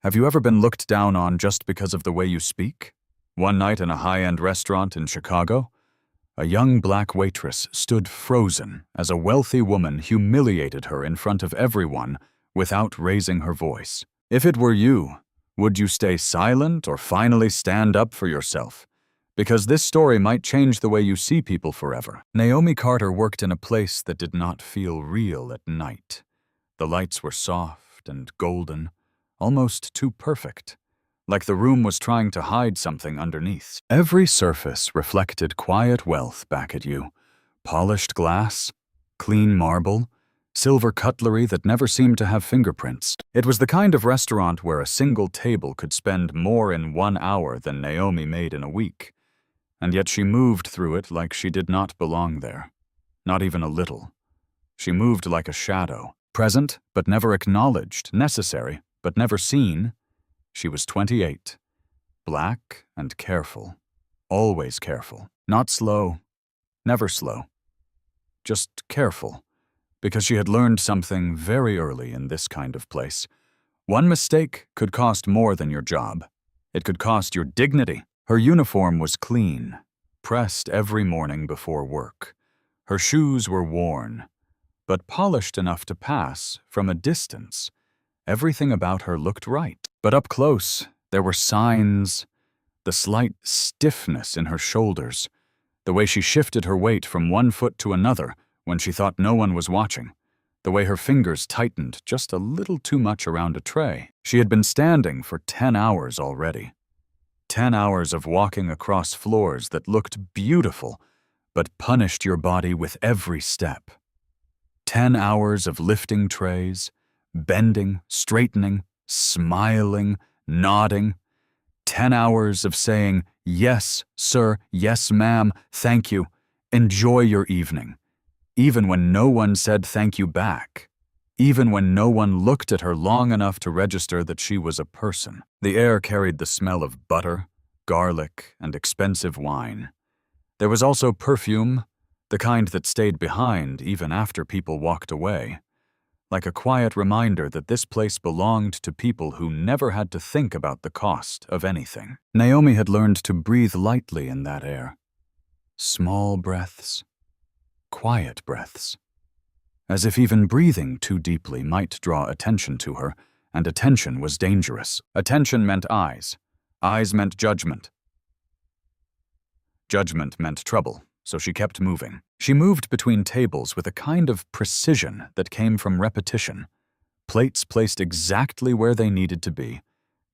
Have you ever been looked down on just because of the way you speak? One night in a high-end restaurant in Chicago, a young black waitress stood frozen as a wealthy woman humiliated her in front of everyone without raising her voice. If it were you, would you stay silent or finally stand up for yourself? Because this story might change the way you see people forever. Naomi Carter worked in a place that did not feel real at night. The lights were soft and golden, almost too perfect, like the room was trying to hide something underneath. Every surface reflected quiet wealth back at you. Polished glass, clean marble, silver cutlery that never seemed to have fingerprints. It was the kind of restaurant where a single table could spend more in 1 hour than Naomi made in a week. And yet she moved through it like she did not belong there. Not even a little. She moved like a shadow, present but never acknowledged, necessary but never seen. She was 28, black and careful, always careful, not slow, never slow, just careful, because she had learned something very early in this kind of place. One mistake could cost more than your job. It could cost your dignity. Her uniform was clean, pressed every morning before work. Her shoes were worn, but polished enough to pass from a distance. Everything about her looked right. But up close, there were signs, the slight stiffness in her shoulders, the way she shifted her weight from one foot to another when she thought no one was watching, the way her fingers tightened just a little too much around a tray. She had been standing for 10 hours already. 10 hours of walking across floors that looked beautiful, but punished your body with every step. 10 hours of lifting trays, bending, straightening, smiling, nodding. 10 hours of saying, "Yes, sir, yes, ma'am, thank you, enjoy your evening," even when no one said thank you back, even when no one looked at her long enough to register that she was a person. The air carried the smell of butter, garlic, and expensive wine. There was also perfume, the kind that stayed behind even after people walked away, like a quiet reminder that this place belonged to people who never had to think about the cost of anything. Naomi had learned to breathe lightly in that air. Small breaths, quiet breaths, as if even breathing too deeply might draw attention to her, and attention was dangerous. Attention meant eyes. Eyes meant judgment. Judgment meant trouble, so she kept moving. She moved between tables with a kind of precision that came from repetition. Plates placed exactly where they needed to be,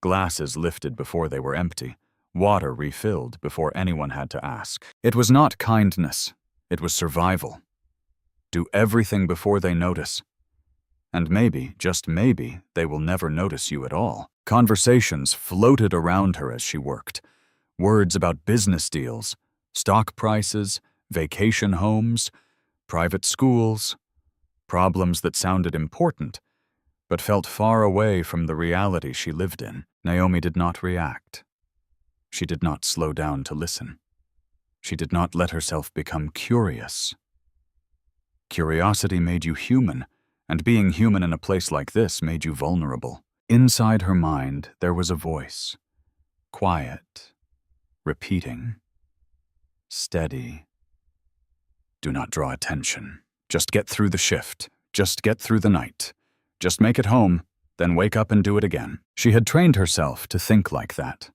glasses lifted before they were empty, water refilled before anyone had to ask. It was not kindness, it was survival. Do everything before they notice. And maybe, just maybe, they will never notice you at all. Conversations floated around her as she worked. Words about business deals, stock prices, vacation homes, private schools, problems that sounded important, but felt far away from the reality she lived in. Naomi did not react. She did not slow down to listen. She did not let herself become curious. Curiosity made you human, and being human in a place like this made you vulnerable. Inside her mind, there was a voice, quiet, repeating, steady. Do not draw attention. Just get through the shift. Just get through the night. Just make it home, then wake up and do it again. She had trained herself to think like that.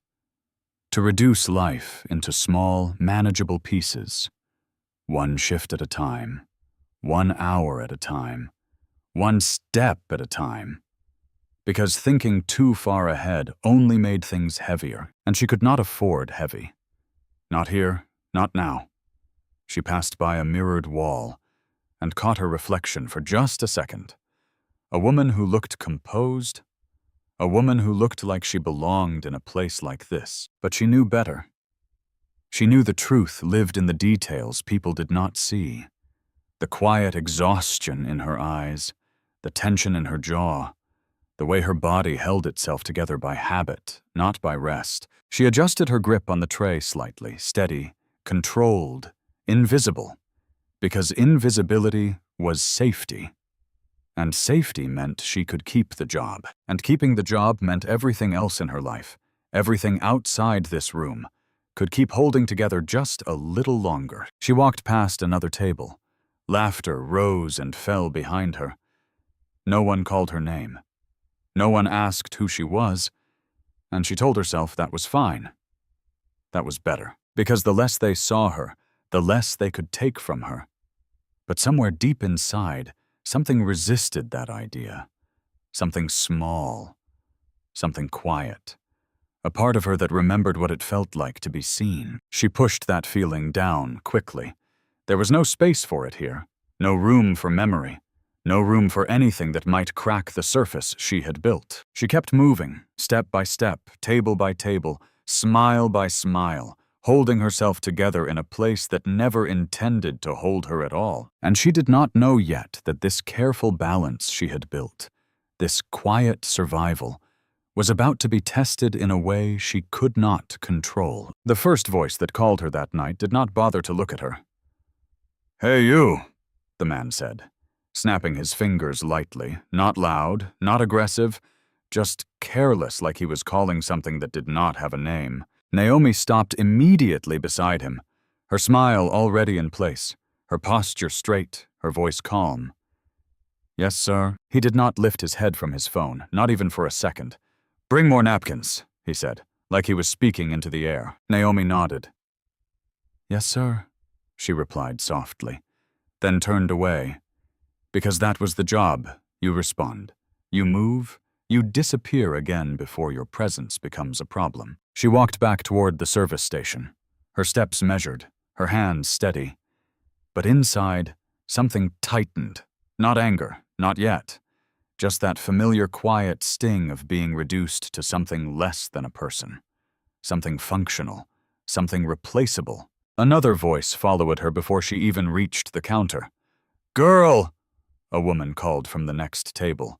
To reduce life into small, manageable pieces. One shift at a time. 1 hour at a time. One step at a time. Because thinking too far ahead only made things heavier, and she could not afford heavy. Not here, not now. She passed by a mirrored wall and caught her reflection for just a second. A woman who looked composed, a woman who looked like she belonged in a place like this. But she knew better. She knew the truth lived in the details people did not see. The quiet exhaustion in her eyes, the tension in her jaw, the way her body held itself together by habit, not by rest. She adjusted her grip on the tray slightly, steady, controlled, invisible, because invisibility was safety. And safety meant she could keep the job. And keeping the job meant everything else in her life, everything outside this room, could keep holding together just a little longer. She walked past another table. Laughter rose and fell behind her. No one called her name. No one asked who she was, and she told herself that was fine. That was better, because the less they saw her, the less they could take from her. But somewhere deep inside, something resisted that idea. Something small, something quiet. A part of her that remembered what it felt like to be seen. She pushed that feeling down quickly. There was no space for it here, no room for memory, no room for anything that might crack the surface she had built. She kept moving, step by step, table by table, smile by smile, holding herself together in a place that never intended to hold her at all. And she did not know yet that this careful balance she had built, this quiet survival, was about to be tested in a way she could not control. The first voice that called her that night did not bother to look at her. "Hey, you," the man said, snapping his fingers lightly, not loud, not aggressive, just careless, like he was calling something that did not have a name. Naomi stopped immediately beside him, her smile already in place, her posture straight, her voice calm. "Yes, sir." He did not lift his head from his phone, not even for a second. "Bring more napkins," he said, like he was speaking into the air. Naomi nodded. "Yes, sir," she replied softly, then turned away. Because that was the job. You respond. You move. You disappear again before your presence becomes a problem. She walked back toward the service station, her steps measured, her hands steady. But inside, something tightened. Not anger, not yet. Just that familiar quiet sting of being reduced to something less than a person. Something functional, something replaceable. Another voice followed her before she even reached the counter. "Girl!" a woman called from the next table.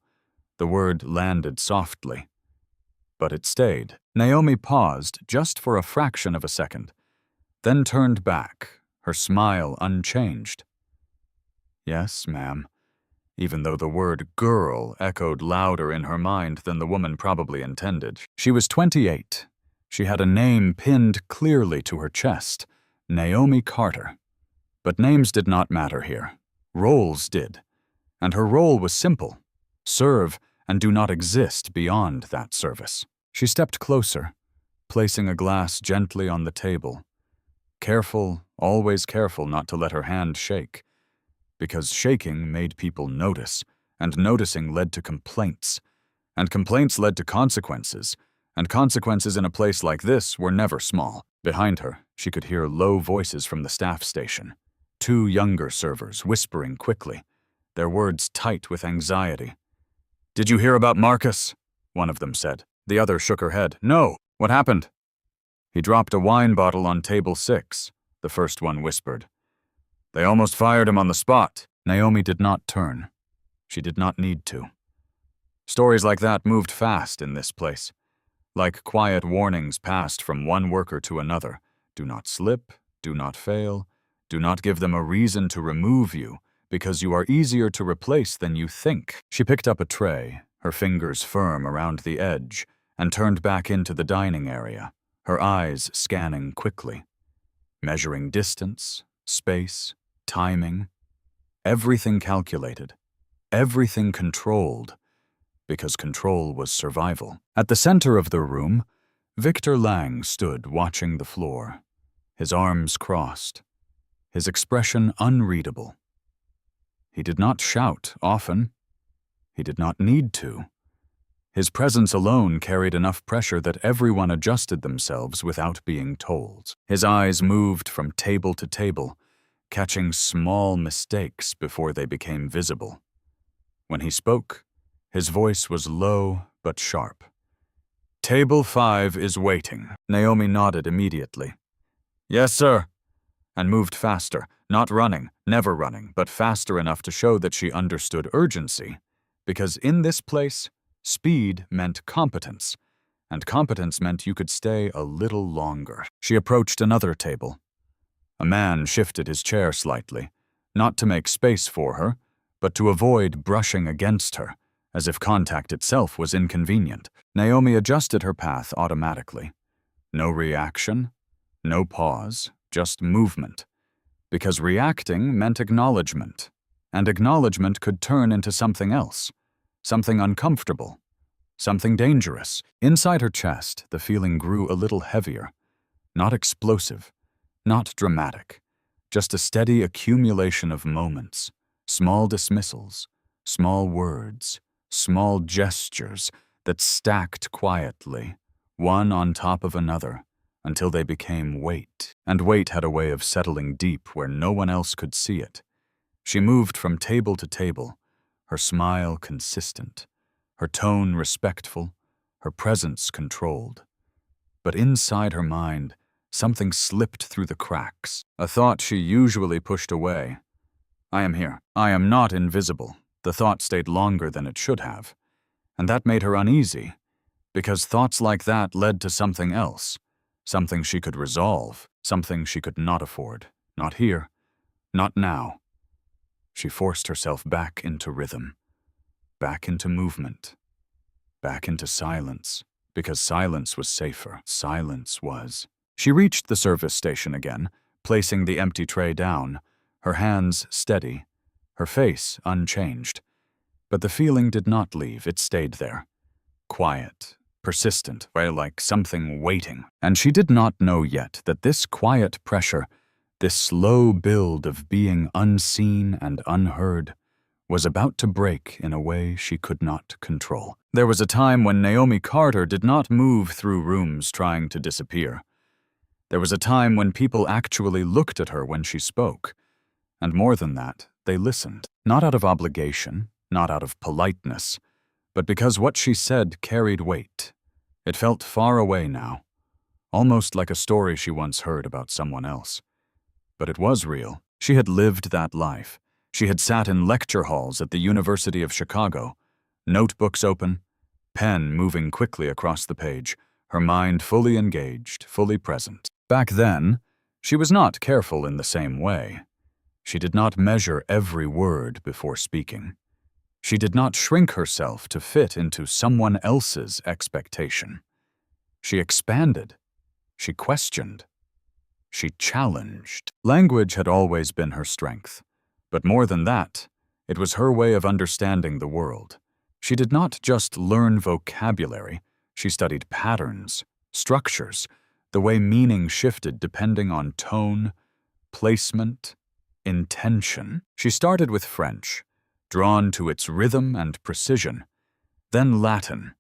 The word landed softly, but it stayed. Naomi paused just for a fraction of a second, then turned back, her smile unchanged. "Yes, ma'am," even though the word girl echoed louder in her mind than the woman probably intended. She was 28. She had a name pinned clearly to her chest, Naomi Carter. But names did not matter here. Roles did. And her role was simple. Serve and do not exist beyond that service. She stepped closer, placing a glass gently on the table. Careful, always careful not to let her hand shake. Because shaking made people notice, and noticing led to complaints. And complaints led to consequences, and consequences in a place like this were never small. Behind her, she could hear low voices from the staff station. 2 younger servers whispering quickly, their words tight with anxiety. "Did you hear about Marcus?" one of them said. The other shook her head. "No. What happened?" "He dropped a wine bottle on table 6, the first one whispered. "They almost fired him on the spot." Naomi did not turn. She did not need to. Stories like that moved fast in this place. Like quiet warnings passed from one worker to another. Do not slip, do not fail, do not give them a reason to remove you, because you are easier to replace than you think. She picked up a tray, her fingers firm around the edge, and turned back into the dining area, her eyes scanning quickly. Measuring distance, space, timing. Everything calculated. Everything controlled. Because control was survival. At the center of the room, Victor Lang stood watching the floor, his arms crossed, his expression unreadable. He did not shout often. He did not need to. His presence alone carried enough pressure that everyone adjusted themselves without being told. His eyes moved from table to table, catching small mistakes before they became visible. When he spoke, his voice was low but sharp. "Table 5 is waiting." Naomi nodded immediately. "Yes, sir," and moved faster, not running, never running, but faster enough to show that she understood urgency, because in this place, speed meant competence, and competence meant you could stay a little longer. She approached another table. A man shifted his chair slightly, not to make space for her, but to avoid brushing against her, as if contact itself was inconvenient. Naomi adjusted her path automatically. No reaction, no pause, just movement. Because reacting meant acknowledgement, and acknowledgement could turn into something else, something uncomfortable, something dangerous. Inside her chest, the feeling grew a little heavier, not explosive, not dramatic, just a steady accumulation of moments, small dismissals, small words, small gestures that stacked quietly, one on top of another, until they became weight. And weight had a way of settling deep where no one else could see it. She moved from table to table, her smile consistent, her tone respectful, her presence controlled. But inside her mind, something slipped through the cracks, a thought she usually pushed away. I am here. I am not invisible. The thought stayed longer than it should have. And that made her uneasy, because thoughts like that led to something else, something she could resolve, something she could not afford. Not here. Not now. She forced herself back into rhythm, back into movement, back into silence, because silence was safer. Silence was. She reached the service station again, placing the empty tray down, her hands steady, her face unchanged. But the feeling did not leave, it stayed there. Quiet, persistent, like something waiting. And she did not know yet that this quiet pressure, this slow build of being unseen and unheard, was about to break in a way she could not control. There was a time when Naomi Carter did not move through rooms trying to disappear. There was a time when people actually looked at her when she spoke. And more than that, they listened, not out of obligation, not out of politeness, but because what she said carried weight. It felt far away now, almost like a story she once heard about someone else. But it was real. She had lived that life. She had sat in lecture halls at the University of Chicago, notebooks open, pen moving quickly across the page, her mind fully engaged, fully present. Back then, she was not careful in the same way. She did not measure every word before speaking. She did not shrink herself to fit into someone else's expectation. She expanded. She questioned. She challenged. Language had always been her strength. But more than that, it was her way of understanding the world. She did not just learn vocabulary, she studied patterns, structures, the way meaning shifted depending on tone, placement, intention. She started with French, drawn to its rhythm and precision, then Latin,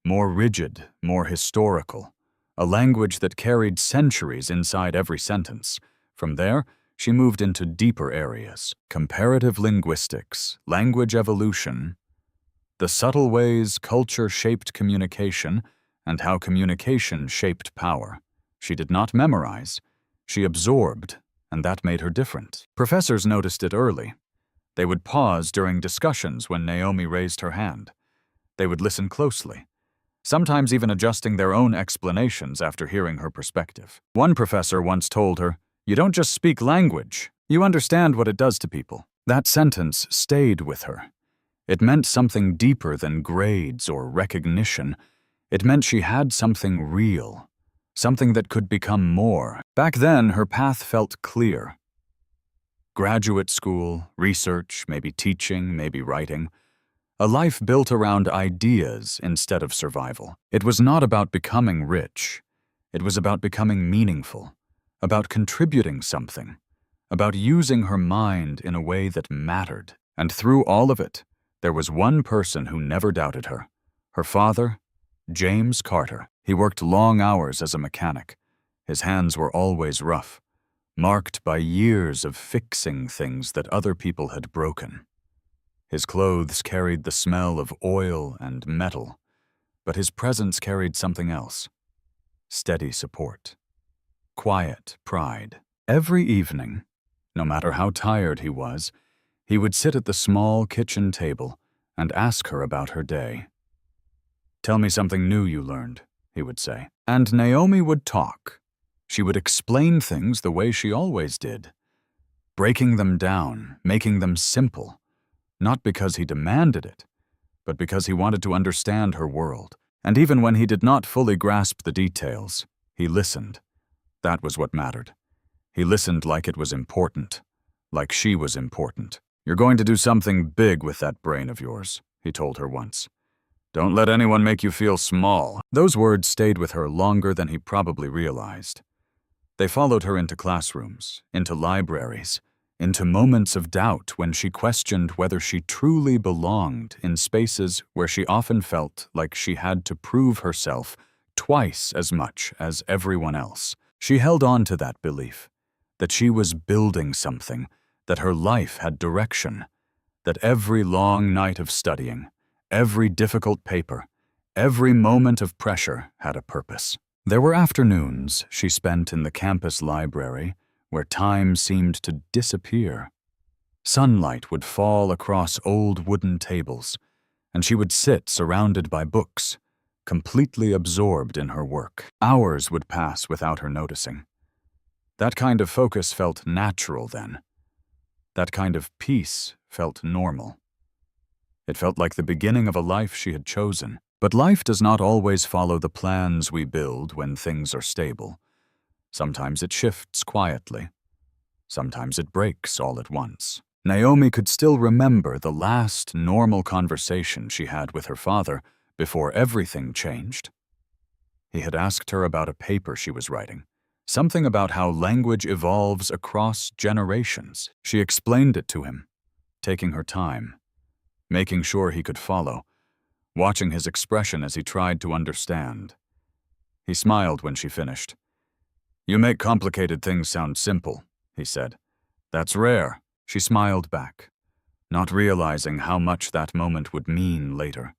more rigid, more historical, a language that carried centuries inside every sentence. From there, she moved into deeper areas, comparative linguistics, language evolution, the subtle ways culture shaped communication, and how communication shaped power. She did not memorize, she absorbed, and that made her different. Professors noticed it early. They would pause during discussions when Naomi raised her hand. They would listen closely, sometimes even adjusting their own explanations after hearing her perspective. One professor once told her, "You don't just speak language, you understand what it does to people." That sentence stayed with her. It meant something deeper than grades or recognition. It meant she had something real, something that could become more. Back then, her path felt clear. Graduate school, research, maybe teaching, maybe writing. A life built around ideas instead of survival. It was not about becoming rich. It was about becoming meaningful, about contributing something, about using her mind in a way that mattered. And through all of it, there was one person who never doubted her. Her father, James Carter. He worked long hours as a mechanic. His hands were always rough, marked by years of fixing things that other people had broken. His clothes carried the smell of oil and metal, but his presence carried something else. Steady support. Quiet pride. Every evening, no matter how tired he was, he would sit at the small kitchen table and ask her about her day. "Tell me something new you learned," he would say. And Naomi would talk. She would explain things the way she always did, breaking them down, making them simple, Not because he demanded it, but because he wanted to understand her world. And even when he did not fully grasp the details, he listened. That was what mattered. He listened like it was important, like she was important. "You're going to do something big with that brain of yours," he told her once. "Don't let anyone make you feel small." Those words stayed with her longer than he probably realized. They followed her into classrooms, into libraries, into moments of doubt when she questioned whether she truly belonged in spaces where she often felt like she had to prove herself twice as much as everyone else. She held on to that belief, that she was building something, that her life had direction, that every long night of studying, every difficult paper, every moment of pressure had a purpose. There were afternoons she spent in the campus library where time seemed to disappear. Sunlight would fall across old wooden tables, and she would sit surrounded by books, completely absorbed in her work. Hours would pass without her noticing. That kind of focus felt natural then. That kind of peace felt normal. It felt like the beginning of a life she had chosen. But life does not always follow the plans we build when things are stable. Sometimes it shifts quietly. Sometimes it breaks all at once. Naomi could still remember the last normal conversation she had with her father before everything changed. He had asked her about a paper she was writing, something about how language evolves across generations. She explained it to him, taking her time, making sure he could follow, watching his expression as he tried to understand. He smiled when she finished. "You make complicated things sound simple," he said. "That's rare." She smiled back, not realizing how much that moment would mean later,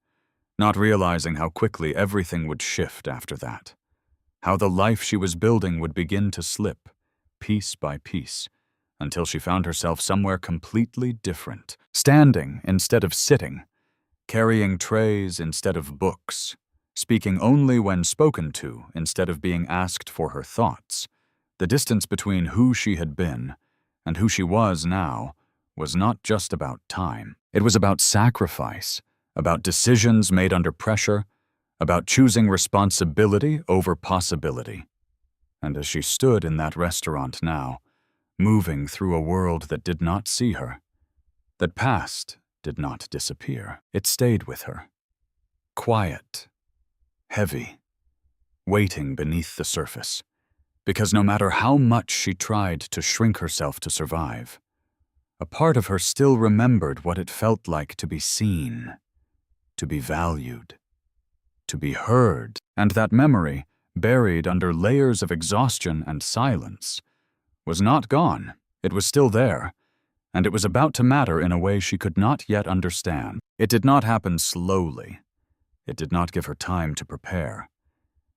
not realizing how quickly everything would shift after that, how the life she was building would begin to slip, piece by piece, until she found herself somewhere completely different, standing instead of sitting, carrying trays instead of books, speaking only when spoken to instead of being asked for her thoughts. The distance between who she had been and who she was now was not just about time. It was about sacrifice, about decisions made under pressure, about choosing responsibility over possibility. And as she stood in that restaurant now, moving through a world that did not see her, that passed did not disappear. It stayed with her. Quiet, heavy, waiting beneath the surface. Because no matter how much she tried to shrink herself to survive, a part of her still remembered what it felt like to be seen, to be valued, to be heard. And that memory, buried under layers of exhaustion and silence, was not gone. It was still there. And it was about to matter in a way she could not yet understand. It did not happen slowly. It did not give her time to prepare.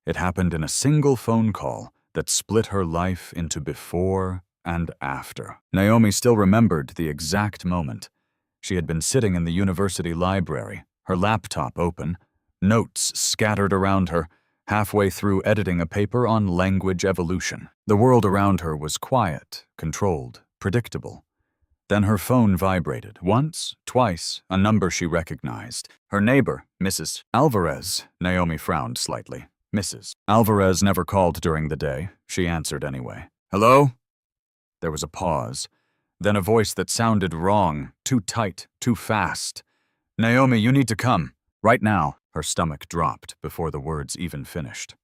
It happened in a single phone call that split her life into before and after. Naomi still remembered the exact moment. She had been sitting in the university library, her laptop open, notes scattered around her, halfway through editing a paper on language evolution. The world around her was quiet, controlled, predictable. Then her phone vibrated, once, twice, a number she recognized. Her neighbor, Mrs. Alvarez. Naomi frowned slightly. Mrs. Alvarez never called during the day. She answered anyway. "Hello?" There was a pause, then a voice that sounded wrong, too tight, too fast. "Naomi, you need to come. Right now." Her stomach dropped before the words even finished.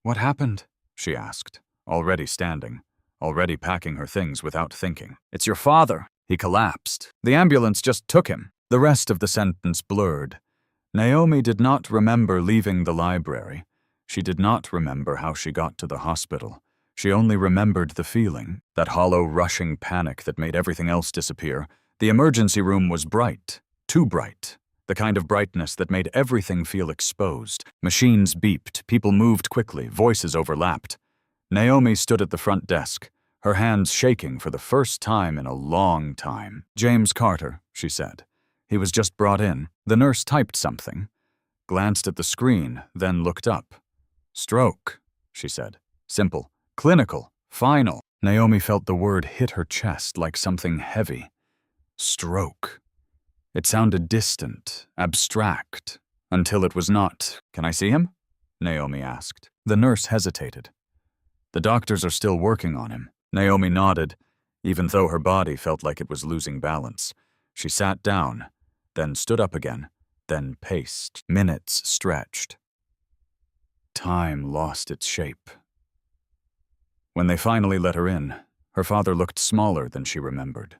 "What happened?" she asked, already standing, already packing her things without thinking. "It's your father." He collapsed. "The ambulance just took him." The rest of the sentence blurred. Naomi did not remember leaving the library. She did not remember how she got to the hospital. She only remembered the feeling, that hollow, rushing panic that made everything else disappear. The emergency room was bright, too bright, the kind of brightness that made everything feel exposed. Machines beeped, people moved quickly, voices overlapped. Naomi stood at the front desk, her hands shaking for the first time in a long time. "James Carter," she said. "He was just brought in." The nurse typed something, glanced at the screen, then looked up. "Stroke," she said. "Simple. Clinical. Final." Naomi felt the word hit her chest like something heavy. Stroke. It sounded distant, abstract, until it was not. "Can I see him?" Naomi asked. The nurse hesitated. "The doctors are still working on him." Naomi nodded, even though her body felt like it was losing balance. She sat down, then stood up again, then paced. Minutes stretched. Time lost its shape. When they finally let her in, her father looked smaller than she remembered.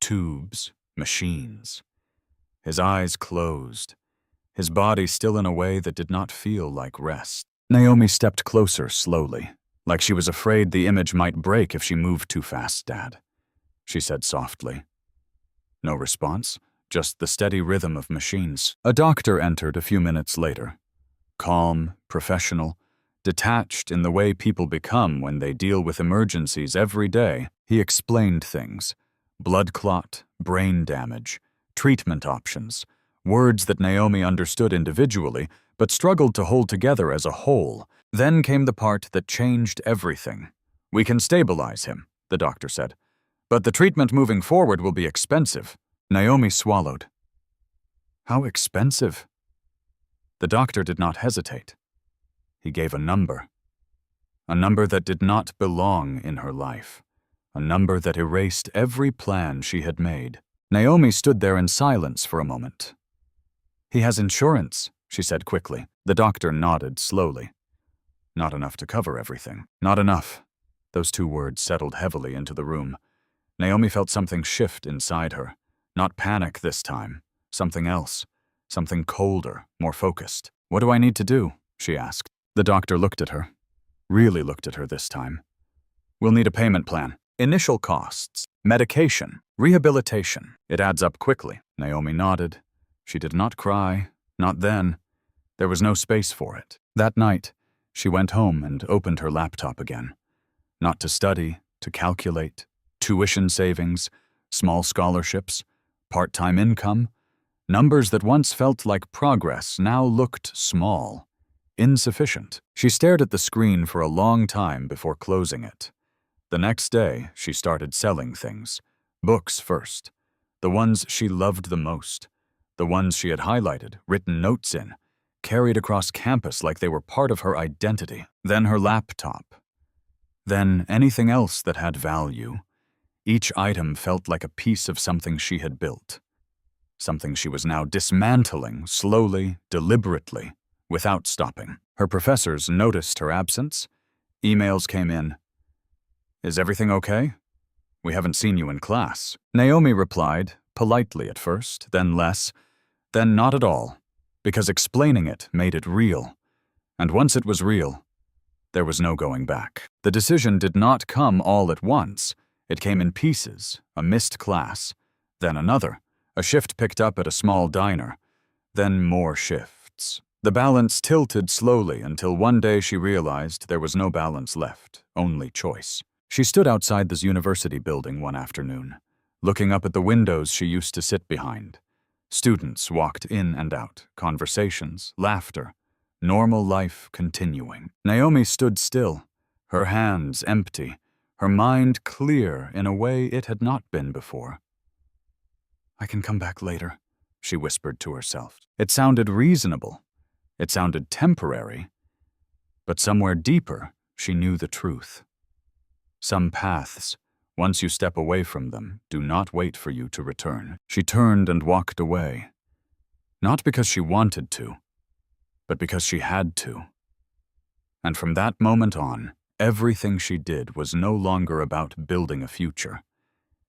Tubes, machines. His eyes closed, his body still in a way that did not feel like rest. Naomi stepped closer slowly, like she was afraid the image might break if she moved too fast, Dad. She said softly. No response, just the steady rhythm of machines. A doctor entered a few minutes later. Calm, professional, detached in the way people become when they deal with emergencies every day. He explained things. Blood clot, brain damage, treatment options, words that Naomi understood individually, but struggled to hold together as a whole. Then came the part that changed everything. "We can stabilize him," the doctor said, "but the treatment moving forward will be expensive." Naomi swallowed. How expensive? The doctor did not hesitate. He gave a number that did not belong in her life, a number that erased every plan she had made. Naomi stood there in silence for a moment. "He has insurance," she said quickly. The doctor nodded slowly. "Not enough to cover everything." Not enough. Those two words settled heavily into the room. Naomi felt something shift inside her. Not panic this time. Something else. Something colder, more focused. "What do I need to do?" she asked. The doctor looked at her. Really looked at her this time. "We'll need a payment plan. Initial costs. Medication. Rehabilitation. It adds up quickly." Naomi nodded. She did not cry. Not then. There was no space for it. That night, she went home and opened her laptop again. Not to study, to calculate. Tuition savings, small scholarships, part-time income. Numbers that once felt like progress now looked small, insufficient. She stared at the screen for a long time before closing it. The next day, she started selling things. Books first. The ones she loved the most. The ones she had highlighted, written notes in, carried across campus like they were part of her identity. Then her laptop. Then anything else that had value. Each item felt like a piece of something she had built. Something she was now dismantling slowly, deliberately, without stopping. Her professors noticed her absence. Emails came in. "Is everything okay? We haven't seen you in class." Naomi replied, politely at first, then less, then not at all, because explaining it made it real. And once it was real, there was no going back. The decision did not come all at once. It came in pieces, a missed class, then another, a shift picked up at a small diner, then more shifts. The balance tilted slowly until one day she realized there was no balance left, only choice. She stood outside this university building one afternoon, looking up at the windows she used to sit behind. Students walked in and out, conversations, laughter, normal life continuing. Naomi stood still, her hands empty, her mind clear in a way it had not been before. "I can come back later," she whispered to herself. It sounded reasonable. It sounded temporary. But somewhere deeper, she knew the truth. Some paths, once you step away from them, do not wait for you to return. She turned and walked away. Not because she wanted to, but because she had to. And from that moment on, everything she did was no longer about building a future.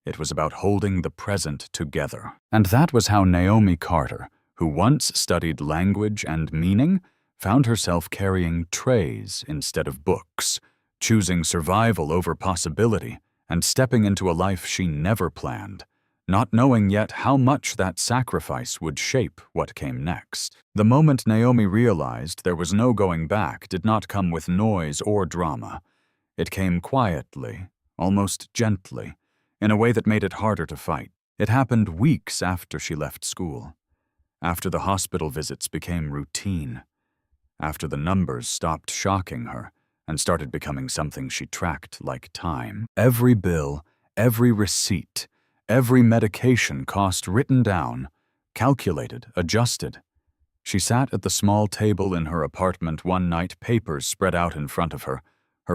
It was about holding the present together. And that was how Naomi Carter, who once studied language and meaning, found herself carrying trays instead of books, choosing survival over possibility, and stepping into a life she never planned, not knowing yet how much that sacrifice would shape what came next. The moment Naomi realized there was no going back did not come with noise or drama. It came quietly, almost gently, in a way that made it harder to fight. It happened weeks after she left school, after the hospital visits became routine, after the numbers stopped shocking her and started becoming something she tracked like time. Every bill, every receipt, every medication cost written down, calculated, adjusted. She sat at the small table in her apartment one night, papers spread out in front of her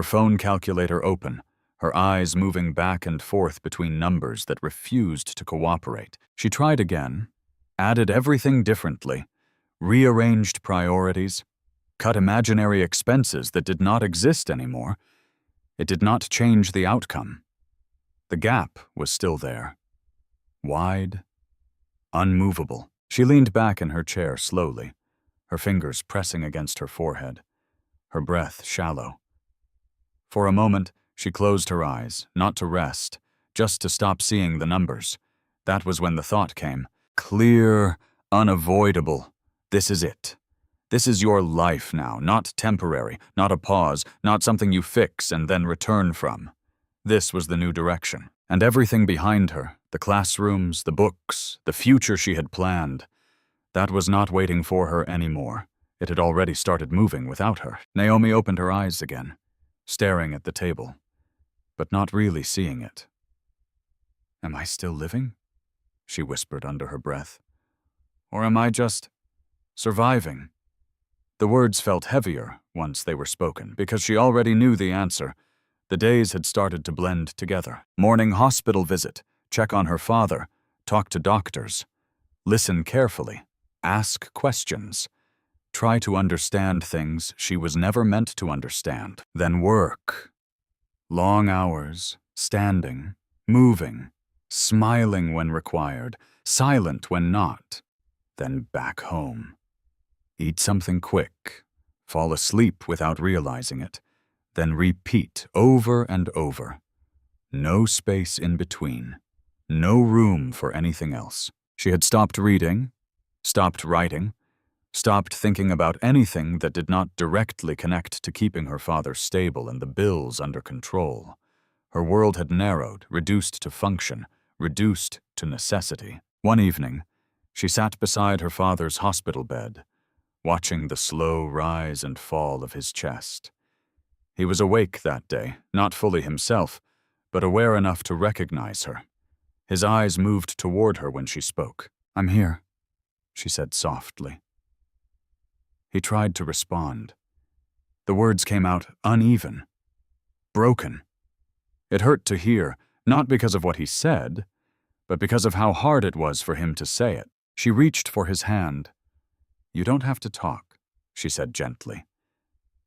phone calculator open, her eyes moving back and forth between numbers that refused to cooperate. She tried again, added everything differently, rearranged priorities, cut imaginary expenses that did not exist anymore. It did not change the outcome. The gap was still there. Wide, unmovable. She leaned back in her chair slowly, her fingers pressing against her forehead, her breath shallow. For a moment, she closed her eyes, not to rest, just to stop seeing the numbers. That was when the thought came. Clear, unavoidable. This is it. This is your life now, not temporary, not a pause, not something you fix and then return from. This was the new direction. And everything behind her, the classrooms, the books, the future she had planned, that was not waiting for her anymore. It had already started moving without her. Naomi opened her eyes again, staring at the table, but not really seeing it. "Am I still living?" she whispered under her breath. "Or am I just surviving?" The words felt heavier once they were spoken, because she already knew the answer. The days had started to blend together. Morning hospital visit, check on her father, talk to doctors, listen carefully, ask questions, try to understand things she was never meant to understand. Then work. Long hours, standing, moving, smiling when required, silent when not. Then back home. Eat something quick, fall asleep without realizing it, then repeat over and over. No space in between, no room for anything else. She had stopped reading, stopped writing, stopped thinking about anything that did not directly connect to keeping her father stable and the bills under control. Her world had narrowed, reduced to function, reduced to necessity. One evening, she sat beside her father's hospital bed, watching the slow rise and fall of his chest. He was awake that day, not fully himself, but aware enough to recognize her. His eyes moved toward her when she spoke. "I'm here," she said softly. He tried to respond. The words came out uneven, broken. It hurt to hear, not because of what he said, but because of how hard it was for him to say it. She reached for his hand. "You don't have to talk," she said gently.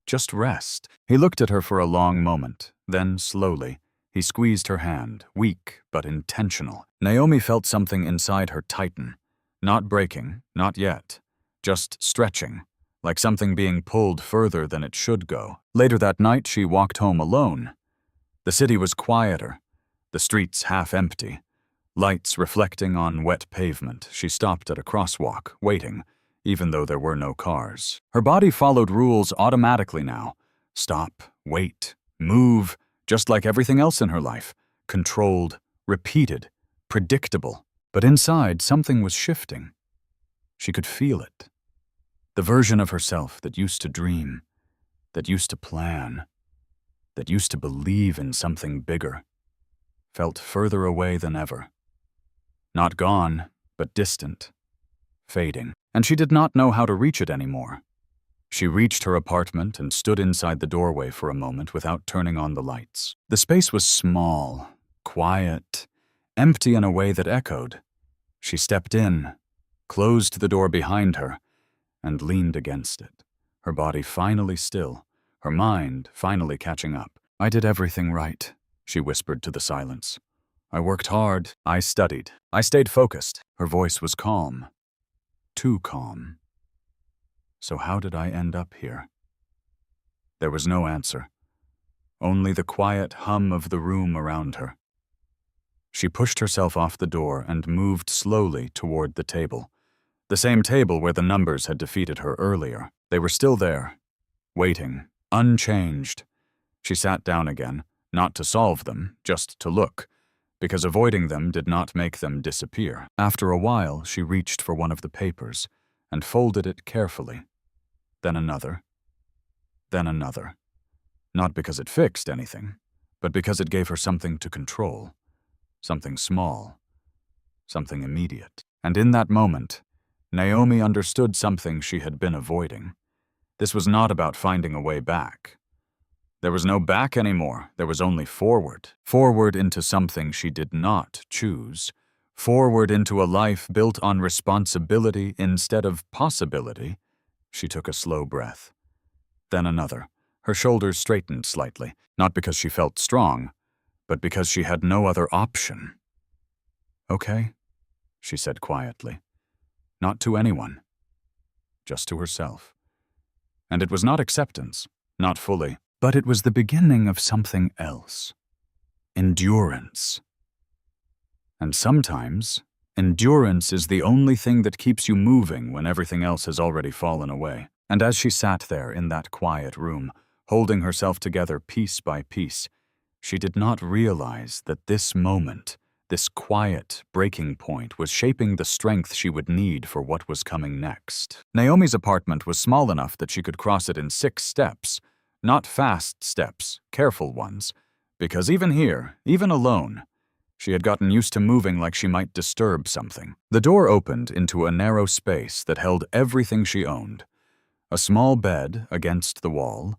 "Just rest." He looked at her for a long moment, then slowly, he squeezed her hand, weak but intentional. Naomi felt something inside her tighten, not breaking, not yet, just stretching, like something being pulled further than it should go. Later that night, she walked home alone. The city was quieter, the streets half empty, lights reflecting on wet pavement. She stopped at a crosswalk, waiting, even though there were no cars. Her body followed rules automatically now. Stop, wait, move, just like everything else in her life. Controlled, repeated, predictable. But inside, something was shifting. She could feel it. The version of herself that used to dream, that used to plan, that used to believe in something bigger, felt further away than ever. Not gone, but distant, fading. And she did not know how to reach it anymore. She reached her apartment and stood inside the doorway for a moment without turning on the lights. The space was small, quiet, empty in a way that echoed. She stepped in, closed the door behind her, and leaned against it, her body finally still, her mind finally catching up. "I did everything right," she whispered to the silence. "I worked hard, I studied, I stayed focused." Her voice was calm. Too calm. So how did I end up here? There was no answer, only the quiet hum of the room around her. She pushed herself off the door and moved slowly toward the table. The same table where the numbers had defeated her earlier. They were still there, waiting, unchanged. She sat down again, not to solve them, just to look, because avoiding them did not make them disappear. After a while, she reached for one of the papers and folded it carefully. Then another. Then another. Not because it fixed anything, but because it gave her something to control. Something small, something immediate. And in that moment, Naomi understood something she had been avoiding. This was not about finding a way back. There was no back anymore, there was only forward. Forward into something she did not choose. Forward into a life built on responsibility instead of possibility. She took a slow breath. Then another. Her shoulders straightened slightly, not because she felt strong, but because she had no other option. "Okay," she said quietly. Not to anyone. Just to herself. And it was not acceptance, not fully, but it was the beginning of something else. Endurance. And sometimes, endurance is the only thing that keeps you moving when everything else has already fallen away. And as she sat there in that quiet room, holding herself together piece by piece, she did not realize that this moment, this quiet breaking point, was shaping the strength she would need for what was coming next. Naomi's apartment was small enough that she could cross it in 6 steps, not fast steps, careful ones, because even here, even alone, she had gotten used to moving like she might disturb something. The door opened into a narrow space that held everything she owned. A small bed against the wall,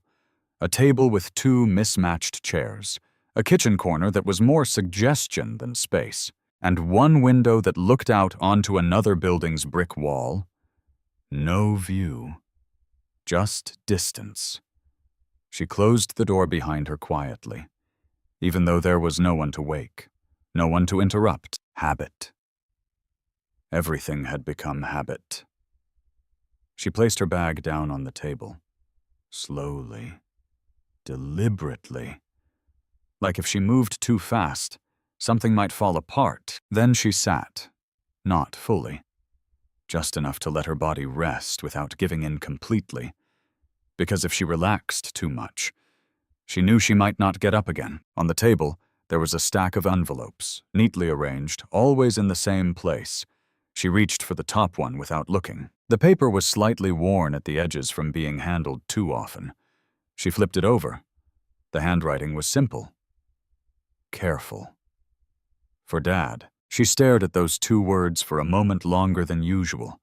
a table with 2 mismatched chairs, a kitchen corner that was more suggestion than space, and one window that looked out onto another building's brick wall. No view. Just distance. She closed the door behind her quietly, even though there was no one to wake, no one to interrupt. Habit. Everything had become habit. She placed her bag down on the table, slowly, deliberately. Like if she moved too fast, something might fall apart. Then she sat, not fully, just enough to let her body rest without giving in completely. Because if she relaxed too much, she knew she might not get up again. On the table, there was a stack of envelopes, neatly arranged, always in the same place. She reached for the top one without looking. The paper was slightly worn at the edges from being handled too often. She flipped it over. The handwriting was simple. Careful. For Dad. She stared at those 2 words for a moment longer than usual,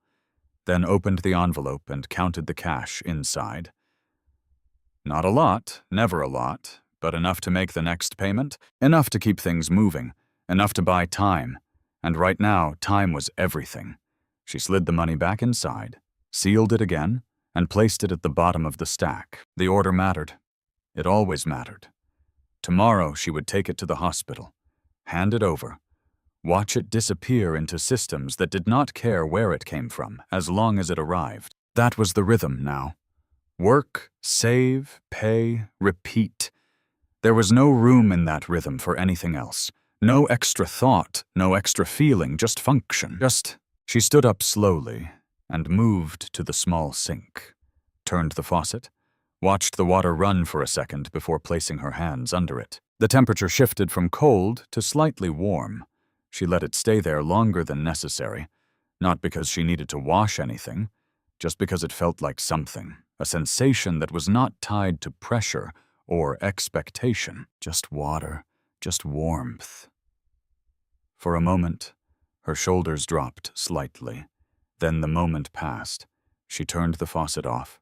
then opened the envelope and counted the cash inside. Not a lot, never a lot, but enough to make the next payment, enough to keep things moving, enough to buy time. And right now, time was everything. She slid the money back inside, sealed it again, and placed it at the bottom of the stack. The order mattered. It always mattered. Tomorrow she would take it to the hospital, hand it over, watch it disappear into systems that did not care where it came from as long as it arrived. That was the rhythm now. Work, save, pay, repeat. There was no room in that rhythm for anything else. No extra thought, no extra feeling, just function. She stood up slowly and moved to the small sink, turned the faucet, watched the water run for a second before placing her hands under it. The temperature shifted from cold to slightly warm. She let it stay there longer than necessary, not because she needed to wash anything, just because it felt like something, a sensation that was not tied to pressure or expectation, just water, just warmth. For a moment, her shoulders dropped slightly. Then the moment passed. She turned the faucet off,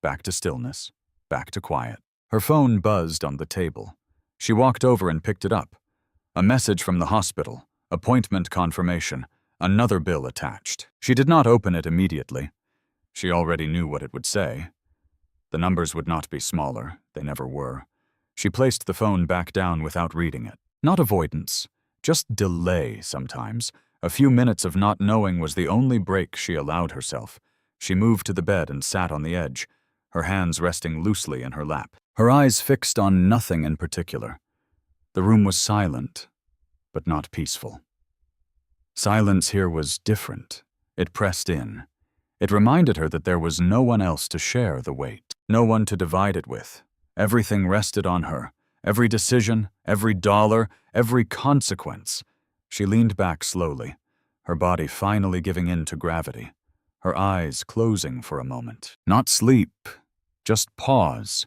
back to stillness, back to quiet. Her phone buzzed on the table. She walked over and picked it up. A message from the hospital, appointment confirmation, another bill attached. She did not open it immediately. She already knew what it would say. The numbers would not be smaller, they never were. She placed the phone back down without reading it. Not avoidance, just delay sometimes. A few minutes of not knowing was the only break she allowed herself. She moved to the bed and sat on the edge, her hands resting loosely in her lap, her eyes fixed on nothing in particular. The room was silent, but not peaceful. Silence here was different. It pressed in. It reminded her that there was no one else to share the weight, no one to divide it with. Everything rested on her. Every decision, every dollar, every consequence. She leaned back slowly, her body finally giving in to gravity, her eyes closing for a moment. Not sleep, just pause.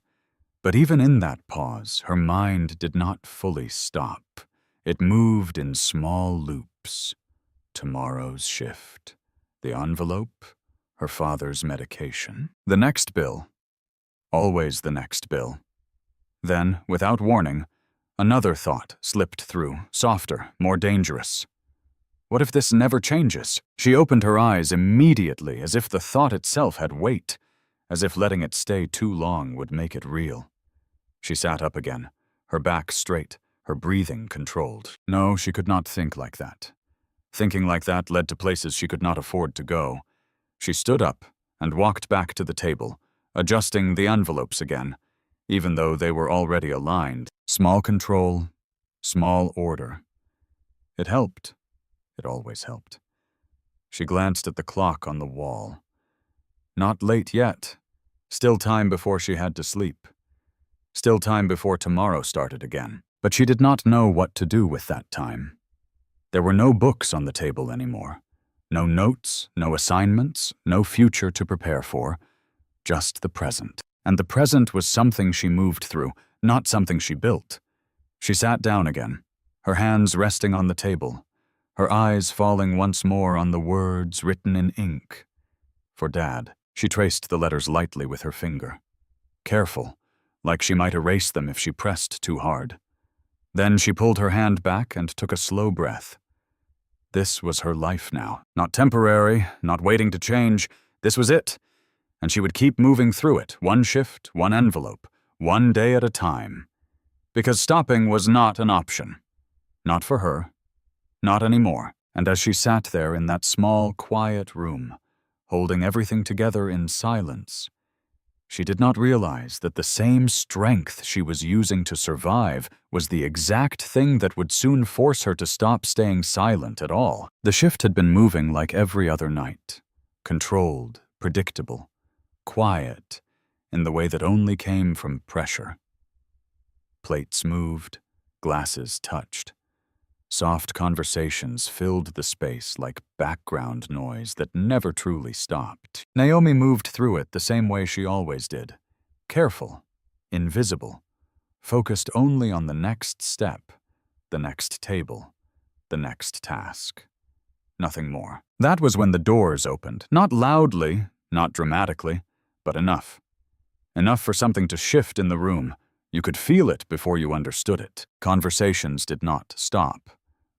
But even in that pause, her mind did not fully stop. It moved in small loops. Tomorrow's shift. The envelope, her father's medication. The next bill. Always the next bill. Then, without warning, another thought slipped through, softer, more dangerous. What if this never changes? She opened her eyes immediately, as if the thought itself had weight, as if letting it stay too long would make it real. She sat up again, her back straight, her breathing controlled. No, she could not think like that. Thinking like that led to places she could not afford to go. She stood up and walked back to the table, adjusting the envelopes again, even though they were already aligned. Small control, small order. It helped. It always helped. She glanced at the clock on the wall. Not late yet. Still time before she had to sleep. Still time before tomorrow started again. But she did not know what to do with that time. There were no books on the table anymore. No notes, no assignments, no future to prepare for. Just the present. And the present was something she moved through, not something she built. She sat down again, her hands resting on the table, her eyes falling once more on the words written in ink. For Dad. She traced the letters lightly with her finger. Careful, like she might erase them if she pressed too hard. Then she pulled her hand back and took a slow breath. This was her life now. Not temporary, not waiting to change. This was it. And she would keep moving through it, one shift, one envelope, one day at a time. Because stopping was not an option. Not for her. Not anymore. And as she sat there in that small, quiet room, holding everything together in silence, she did not realize that the same strength she was using to survive was the exact thing that would soon force her to stop staying silent at all. The shift had been moving like every other night. Controlled, predictable, quiet, in the way that only came from pressure. Plates moved, glasses touched. Soft conversations filled the space like background noise that never truly stopped. Naomi moved through it the same way she always did. Careful, invisible, focused only on the next step, the next table, the next task. Nothing more. That was when the doors opened. Not loudly, not dramatically, but enough. Enough for something to shift in the room. You could feel it before you understood it. Conversations did not stop.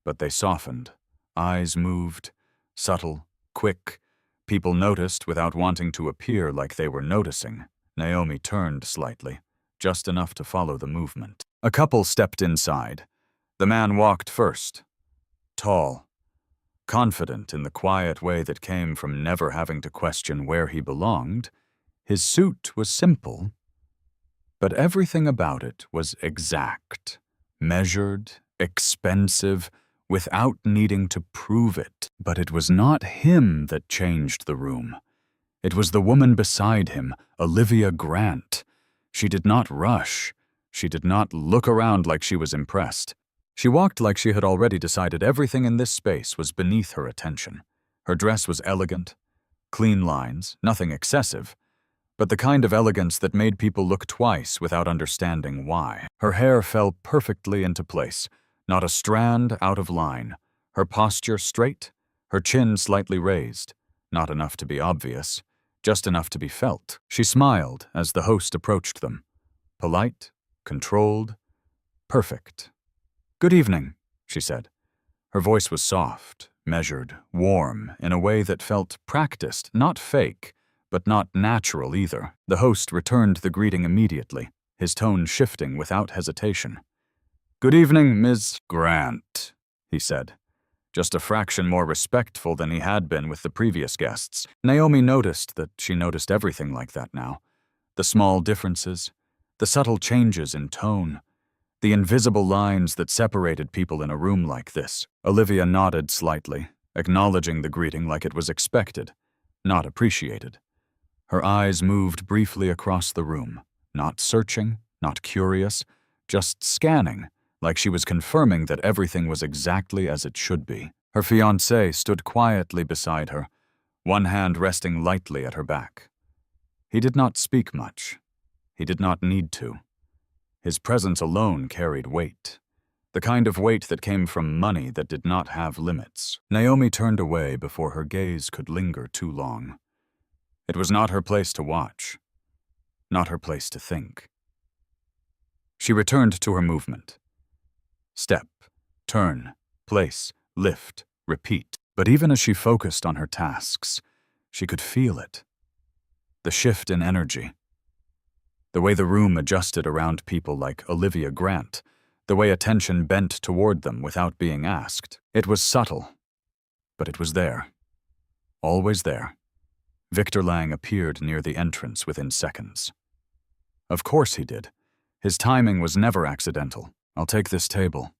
But they softened. Eyes moved. Subtle, quick. People noticed without wanting to appear like they were noticing. Naomi turned slightly, just enough to follow the movement. A couple stepped inside. The man walked first. Tall. Confident in the quiet way that came from never having to question where he belonged. His suit was simple, but everything about it was exact. Measured, expensive, without needing to prove it. But it was not him that changed the room. It was the woman beside him, Olivia Grant. She did not rush. She did not look around like she was impressed. She walked like she had already decided everything in this space was beneath her attention. Her dress was elegant, clean lines, nothing excessive, but the kind of elegance that made people look twice without understanding why. Her hair fell perfectly into place. Not a strand out of line, her posture straight, her chin slightly raised, not enough to be obvious, just enough to be felt. She smiled as the host approached them. Polite, controlled, perfect. "Good evening," she said. Her voice was soft, measured, warm, in a way that felt practiced, not fake, but not natural either. The host returned the greeting immediately, his tone shifting without hesitation. "Good evening, Ms. Grant," he said, just a fraction more respectful than he had been with the previous guests. Naomi noticed that she noticed everything like that now. The small differences, the subtle changes in tone, the invisible lines that separated people in a room like this. Olivia nodded slightly, acknowledging the greeting like it was expected, not appreciated. Her eyes moved briefly across the room, not searching, not curious, just scanning, like she was confirming that everything was exactly as it should be. Her fiancé stood quietly beside her, one hand resting lightly at her back. He did not speak much. He did not need to. His presence alone carried weight. The kind of weight that came from money that did not have limits. Naomi turned away before her gaze could linger too long. It was not her place to watch, not her place to think. She returned to her movement. Step, turn, place, lift, repeat. But even as she focused on her tasks, she could feel it. The shift in energy. The way the room adjusted around people like Olivia Grant. The way attention bent toward them without being asked. It was subtle, but it was there. Always there. Victor Lang appeared near the entrance within seconds. Of course he did. His timing was never accidental. "I'll take this table,"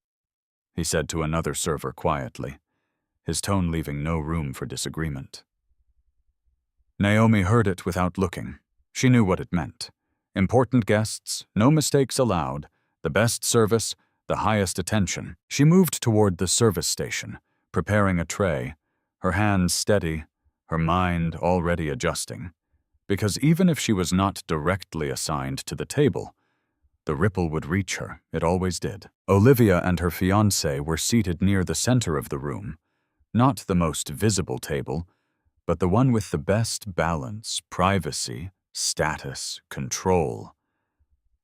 he said to another server quietly, his tone leaving no room for disagreement. Naomi heard it without looking. She knew what it meant. Important guests, no mistakes allowed, the best service, the highest attention. She moved toward the service station, preparing a tray, her hands steady, her mind already adjusting. Because even if she was not directly assigned to the table, the ripple would reach her. It always did. Olivia and her fiancé were seated near the center of the room, not the most visible table, but the one with the best balance, privacy, status, control.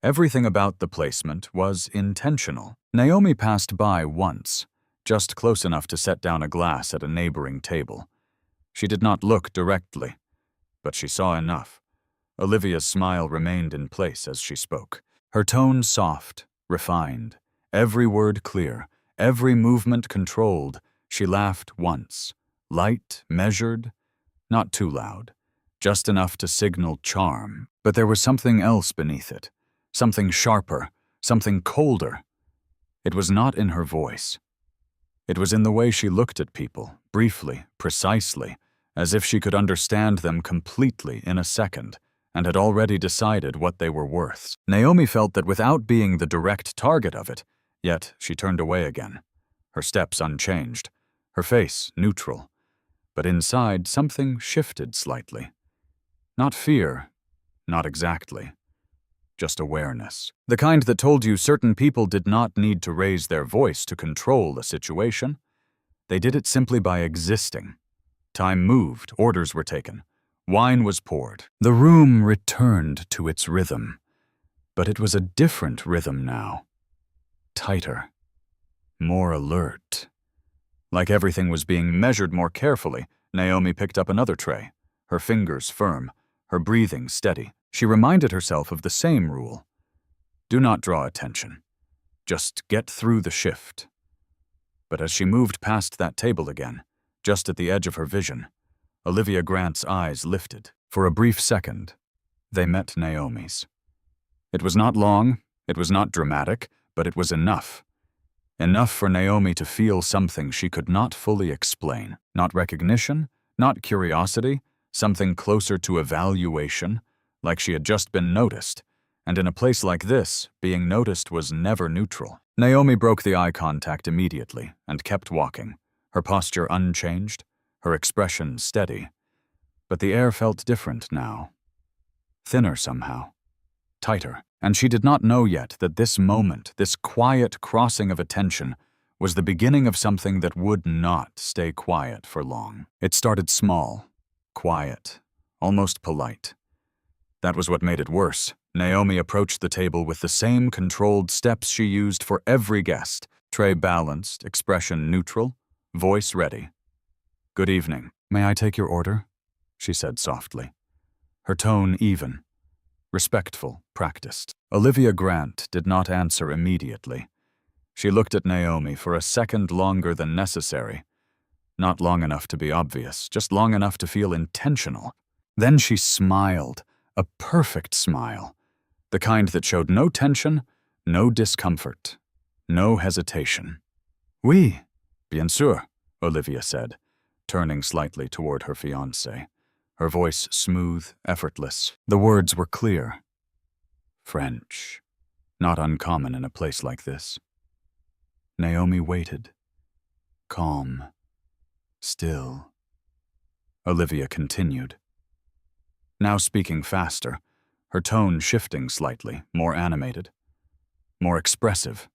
Everything about the placement was intentional. Naomi passed by once, just close enough to set down a glass at a neighboring table. She did not look directly, but she saw enough. Olivia's smile remained in place as she spoke. Her tone soft, refined, every word clear, every movement controlled. She laughed once, light, measured, not too loud, just enough to signal charm. But there was something else beneath it, something sharper, something colder. It was not in her voice. It was in the way she looked at people, briefly, precisely, as if she could understand them completely in a second, and had already decided what they were worth. Naomi felt that without being the direct target of it, yet she turned away again, her steps unchanged, her face neutral. But inside, something shifted slightly. Not fear, not exactly. Just awareness. The kind that told you certain people did not need to raise their voice to control a situation. They did it simply by existing. Time moved, orders were taken. Wine was poured. The room returned to its rhythm. But it was a different rhythm now. Tighter. More alert. Like everything was being measured more carefully, Naomi picked up another tray, her fingers firm, her breathing steady. She reminded herself of the same rule. Do not draw attention. Just get through the shift. But as she moved past that table again, just at the edge of her vision, Olivia Grant's eyes lifted. For a brief second, they met Naomi's. It was not long, it was not dramatic, but it was enough. Enough for Naomi to feel something she could not fully explain. Not recognition, not curiosity, something closer to evaluation, like she had just been noticed. And in a place like this, being noticed was never neutral. Naomi broke the eye contact immediately and kept walking, her posture unchanged, her expression steady. But the air felt different now. Thinner somehow. Tighter. And she did not know yet that this moment, this quiet crossing of attention, was the beginning of something that would not stay quiet for long. It started small, quiet, almost polite. That was what made it worse. Naomi approached the table with the same controlled steps she used for every guest. Tray balanced, expression neutral, voice ready. "Good evening. May I take your order?" she said softly. Her tone even. Respectful, practiced. Olivia Grant did not answer immediately. She looked at Naomi for a second longer than necessary. Not long enough to be obvious, just long enough to feel intentional. Then she smiled, a perfect smile, the kind that showed no tension, no discomfort, no hesitation. "Oui, bien sûr," Olivia said, turning slightly toward her fiancé. Her voice smooth, effortless. The words were clear. French. Not uncommon in a place like this. Naomi waited. Calm. Still. Olivia continued. Now speaking faster, her tone shifting slightly, more animated, more expressive,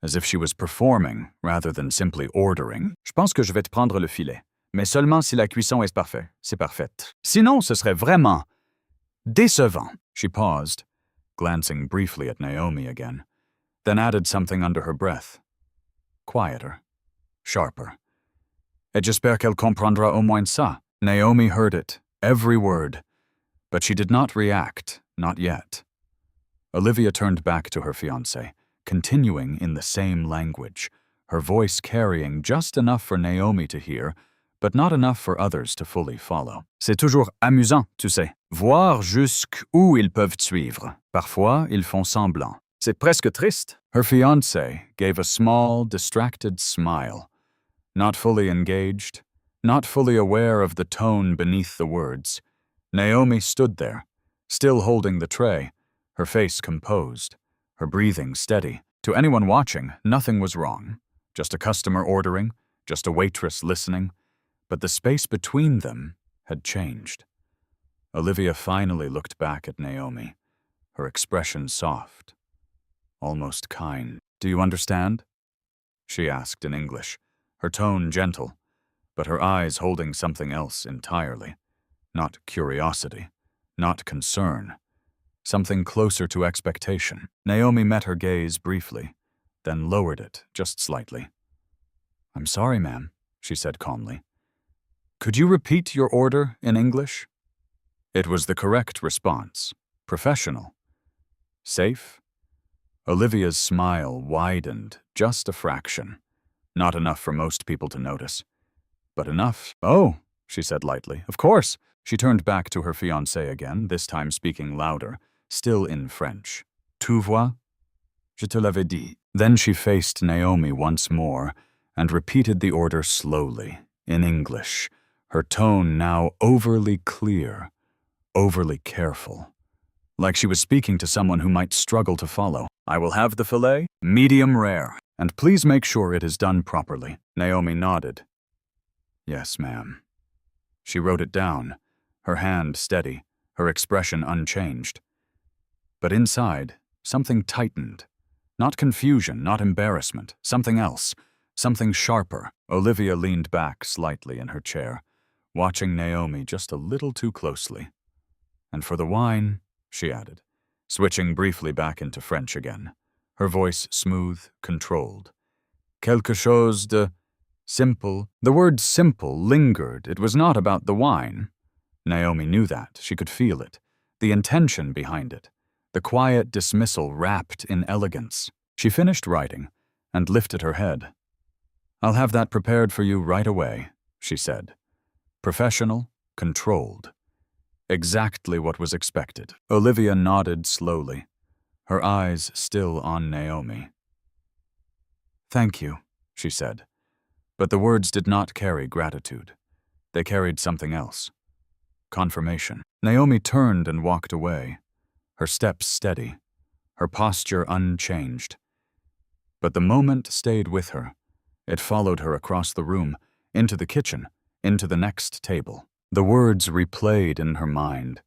as if she was performing rather than simply ordering. Je pense que je vais te prendre le filet, mais seulement si la cuisson est parfaite. C'est parfaite. Sinon, ce serait vraiment décevant. She paused, glancing briefly at Naomi again, then added something under her breath. Quieter, sharper. Et j'espère qu'elle comprendra au moins ça. Naomi heard it, every word, but she did not react, not yet. Olivia turned back to her fiancé, continuing in the same language, her voice carrying just enough for Naomi to hear, but not enough for others to fully follow. C'est toujours amusant, tu sais, voir jusqu'où ils peuvent suivre. Parfois, ils font semblant. C'est presque triste. Her fiancé gave a small, distracted smile, not fully engaged, not fully aware of the tone beneath the words. Naomi stood there, still holding the tray, her face composed, her breathing steady. To anyone watching, nothing was wrong. Just a customer ordering, just a waitress listening, but the space between them had changed. Olivia finally looked back at Naomi, her expression soft, almost kind. Do you understand? She asked in English, her tone gentle, but her eyes holding something else entirely. Not curiosity, not concern, something closer to expectation. Naomi met her gaze briefly, then lowered it just slightly. I'm sorry, ma'am, she said calmly. Could you repeat your order in English? It was the correct response. Professional. Safe? Olivia's smile widened just a fraction. Not enough for most people to notice. But enough. Oh, she said lightly. Of course. She turned back to her fiancé again, this time speaking louder, still in French. Tu vois? Je te l'avais dit. Then she faced Naomi once more and repeated the order slowly, in English, her tone now overly clear, overly careful. Like she was speaking to someone who might struggle to follow. I will have the filet, medium rare, and please make sure it is done properly. Naomi nodded. Yes, ma'am. She wrote it down, her hand steady, her expression unchanged. But inside, something tightened. Not confusion, not embarrassment, something else, something sharper. Olivia leaned back slightly in her chair, watching Naomi just a little too closely. And for the wine, she added, switching briefly back into French again, her voice smooth, controlled. Quelque chose de simple. The word simple lingered. It was not about the wine. Naomi knew that. She could feel it. The intention behind it. The quiet dismissal wrapped in elegance. She finished writing and lifted her head. I'll have that prepared for you right away, she said. Professional, controlled. Exactly what was expected. Olivia nodded slowly, her eyes still on Naomi. Thank you, she said. But the words did not carry gratitude. They carried something else. Confirmation. Naomi turned and walked away, her steps steady, her posture unchanged. But the moment stayed with her. It followed her across the room, into the kitchen, into the next table. The words replayed in her mind,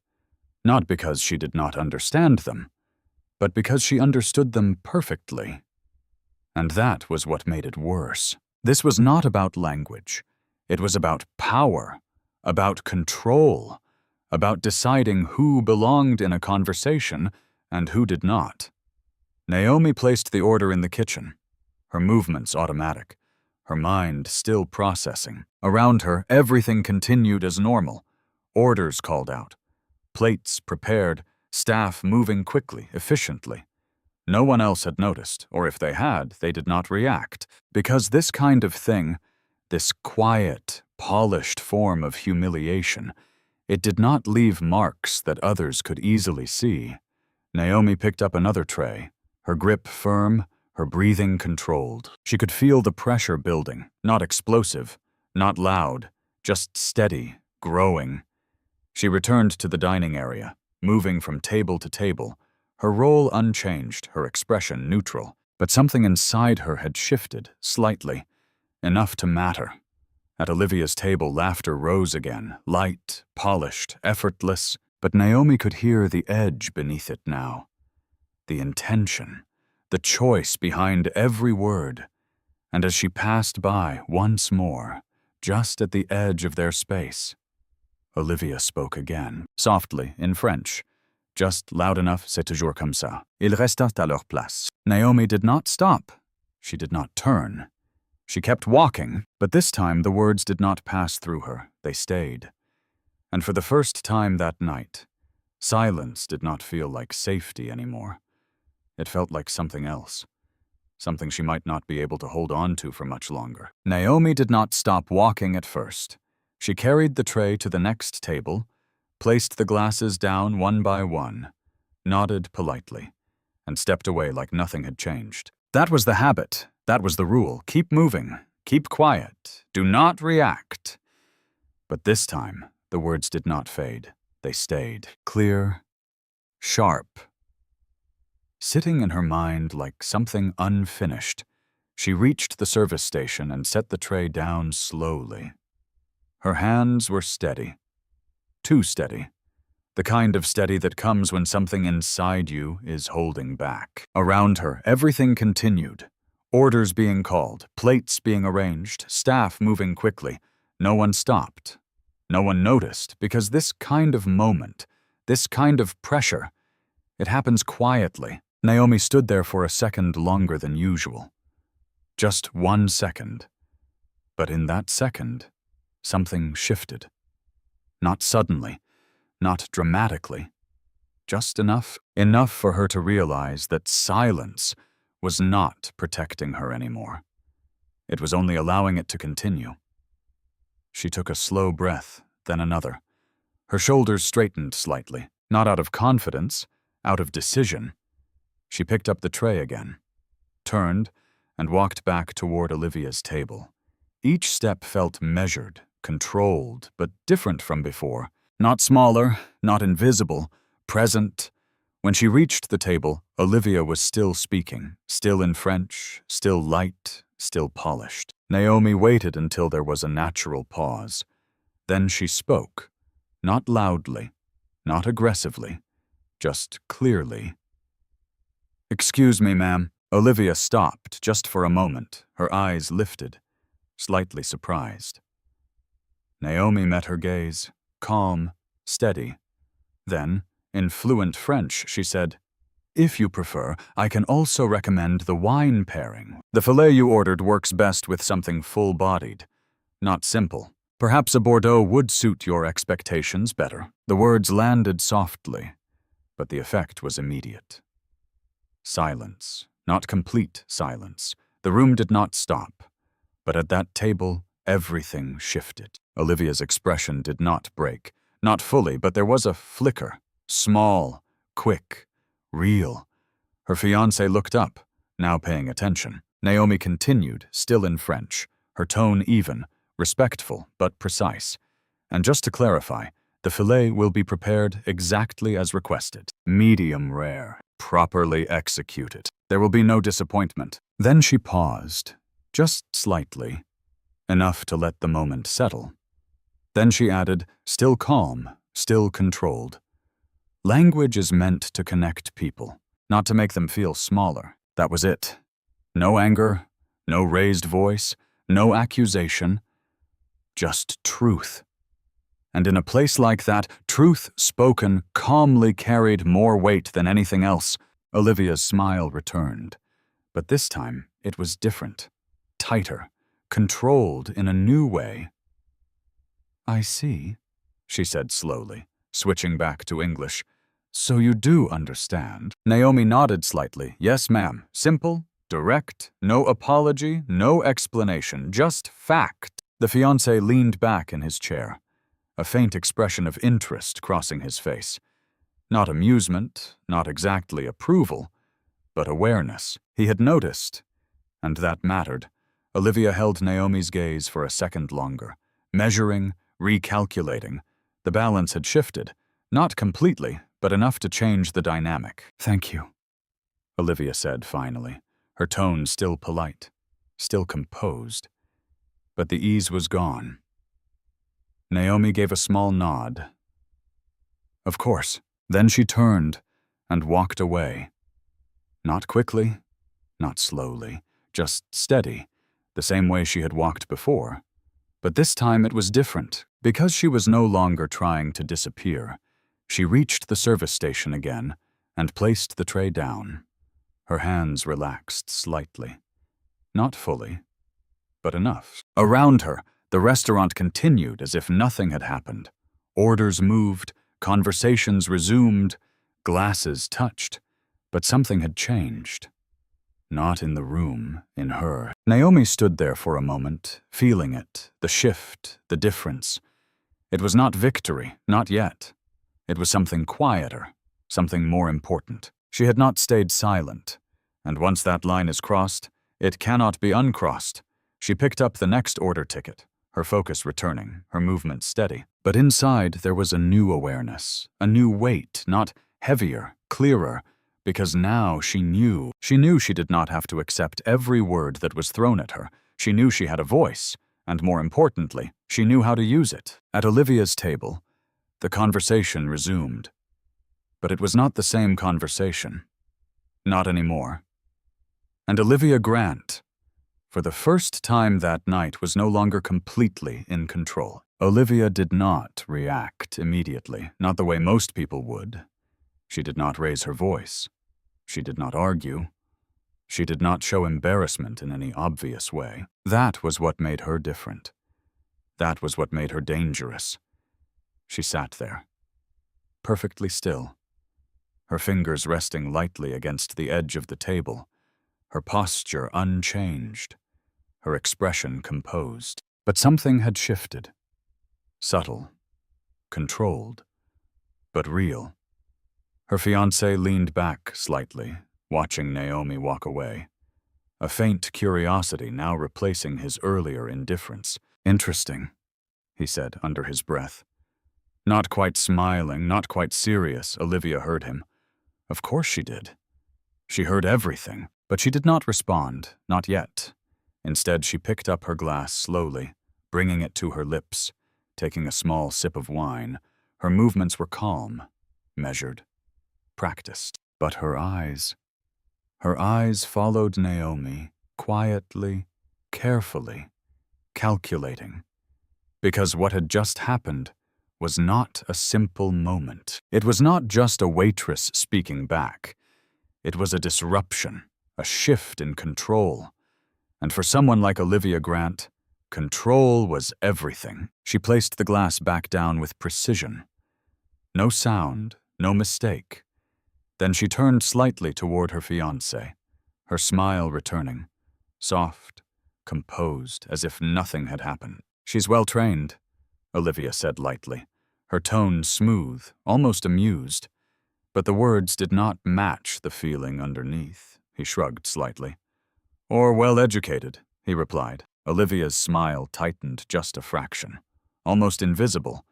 not because she did not understand them, but because she understood them perfectly. And that was what made it worse. This was not about language. It was about power, about control, about deciding who belonged in a conversation and who did not. Naomi placed the order in the kitchen, her movements automatic, her mind still processing. Around her, everything continued as normal. Orders called out, plates prepared, staff moving quickly, efficiently. No one else had noticed, or if they had, they did not react, because this kind of thing, this quiet, polished form of humiliation, it did not leave marks that others could easily see. Naomi picked up another tray, her grip firm, her breathing controlled. She could feel the pressure building, not explosive, not loud, just steady, growing. She returned to the dining area, moving from table to table, her role unchanged, her expression neutral, but something inside her had shifted, slightly, enough to matter. At Olivia's table, laughter rose again, light, polished, effortless, but Naomi could hear the edge beneath it now. The intention, the choice behind every word. And as she passed by once more, just at the edge of their space, Olivia spoke again, softly, in French, just loud enough, c'est toujours comme ça. Ils restent à leur place. Naomi did not stop. She did not turn. She kept walking, but this time the words did not pass through her. They stayed. And for the first time that night, silence did not feel like safety anymore. It felt like something else. Something she might not be able to hold on to for much longer. Naomi did not stop walking at first. She carried the tray to the next table, placed the glasses down one by one, nodded politely, and stepped away like nothing had changed. That was the habit. That was the rule. Keep moving. Keep quiet. Do not react. But this time, the words did not fade. They stayed. Clear, sharp. Sitting in her mind like something unfinished, she reached the service station and set the tray down slowly. Her hands were steady. Too steady. The kind of steady that comes when something inside you is holding back. Around her, everything continued. Orders being called, plates being arranged, staff moving quickly. No one stopped. No one noticed, because this kind of moment, this kind of pressure, it happens quietly. Naomi stood there for a second longer than usual. Just 1 second. But in that second, something shifted. Not suddenly, not dramatically. Just enough for her to realize that silence was not protecting her anymore. It was only allowing it to continue. She took a slow breath, then another. Her shoulders straightened slightly, not out of confidence, out of decision. She picked up the tray again, turned, and walked back toward Olivia's table. Each step felt measured, controlled, but different from before. Not smaller, not invisible, present. When she reached the table, Olivia was still speaking, still in French, still light, still polished. Naomi waited until there was a natural pause. Then she spoke, not loudly, not aggressively, just clearly. "Excuse me, ma'am." Olivia stopped just for a moment, her eyes lifted, slightly surprised. Naomi met her gaze, calm, steady. Then, in fluent French, she said, "If you prefer, I can also recommend the wine pairing. The filet you ordered works best with something full-bodied, not simple. Perhaps a Bordeaux would suit your expectations better." The words landed softly, but the effect was immediate. Silence, not complete silence. The room did not stop, but at that table, everything shifted. Olivia's expression did not break, not fully, but there was a flicker, small, quick, real. Her fiancé looked up, now paying attention. Naomi continued, still in French, her tone even, respectful but precise. "And just to clarify, the filet will be prepared exactly as requested. Medium rare, properly executed. There will be no disappointment." Then she paused, just slightly, enough to let the moment settle. Then she added, still calm, still controlled, "Language is meant to connect people, not to make them feel smaller." That was it. No anger, no raised voice, no accusation, just truth. And in a place like that, truth spoken calmly carried more weight than anything else. Olivia's smile returned. But this time, it was different, tighter, controlled in a new way. "I see," she said slowly, switching back to English. "So you do understand." Naomi nodded slightly. "Yes, ma'am. Simple, direct, no apology, no explanation, just fact." The fiancé leaned back in his chair, a faint expression of interest crossing his face. Not amusement, not exactly approval, but awareness. He had noticed, and that mattered. Olivia held Naomi's gaze for a second longer, measuring, recalculating. The balance had shifted, not completely, but enough to change the dynamic. "Thank you," Olivia said finally, her tone still polite, still composed. But the ease was gone. Naomi gave a small nod. "Of course." Then she turned and walked away. Not quickly, Not slowly, just steady, the same way she had walked before. But this time it was different. Because she was no longer trying to disappear, she reached the service station again and placed the tray down. Her hands relaxed slightly. Not fully, but enough. Around her, the restaurant continued as if nothing had happened. Orders moved, conversations resumed, glasses touched, but something had changed. Not in the room, in her. Naomi stood there for a moment, feeling it, the shift, the difference. It was not victory, not yet. It was something quieter, something more important. She had not stayed silent, and once that line is crossed, it cannot be uncrossed. She picked up the next order ticket, her focus returning, her movement steady. But inside there was a new awareness, a new weight, not heavier, clearer, because now she knew. She knew she did not have to accept every word that was thrown at her. She knew she had a voice, and more importantly, she knew how to use it. At Olivia's table, the conversation resumed. But it was not the same conversation. Not anymore. And Olivia Grant, for the first time that night, was no longer completely in control. Olivia did not react immediately, not the way most people would. She did not raise her voice. She did not argue. She did not show embarrassment in any obvious way. That was what made her different. That was what made her dangerous. She sat there, perfectly still, her fingers resting lightly against the edge of the table, her posture unchanged, her expression composed. But something had shifted. Subtle, controlled, but real. Her fiancé leaned back slightly, watching Naomi walk away, a faint curiosity now replacing his earlier indifference. "Interesting," he said under his breath. Not quite smiling, not quite serious, Olivia heard him. Of course she did. She heard everything, but she did not respond, not yet. Instead, she picked up her glass slowly, bringing it to her lips, taking a small sip of wine. Her movements were calm, measured, practiced. But her eyes followed Naomi, quietly, carefully, calculating. Because what had just happened was not a simple moment. It was not just a waitress speaking back. It was a disruption, a shift in control. And for someone like Olivia Grant, control was everything. She placed the glass back down with precision. No sound, no mistake. Then she turned slightly toward her fiancé, her smile returning, soft, composed, as if nothing had happened. "She's well trained," Olivia said lightly, her tone smooth, almost amused. But the words did not match the feeling underneath. He shrugged slightly. "Or well-educated," he replied. Olivia's smile tightened just a fraction, almost invisible.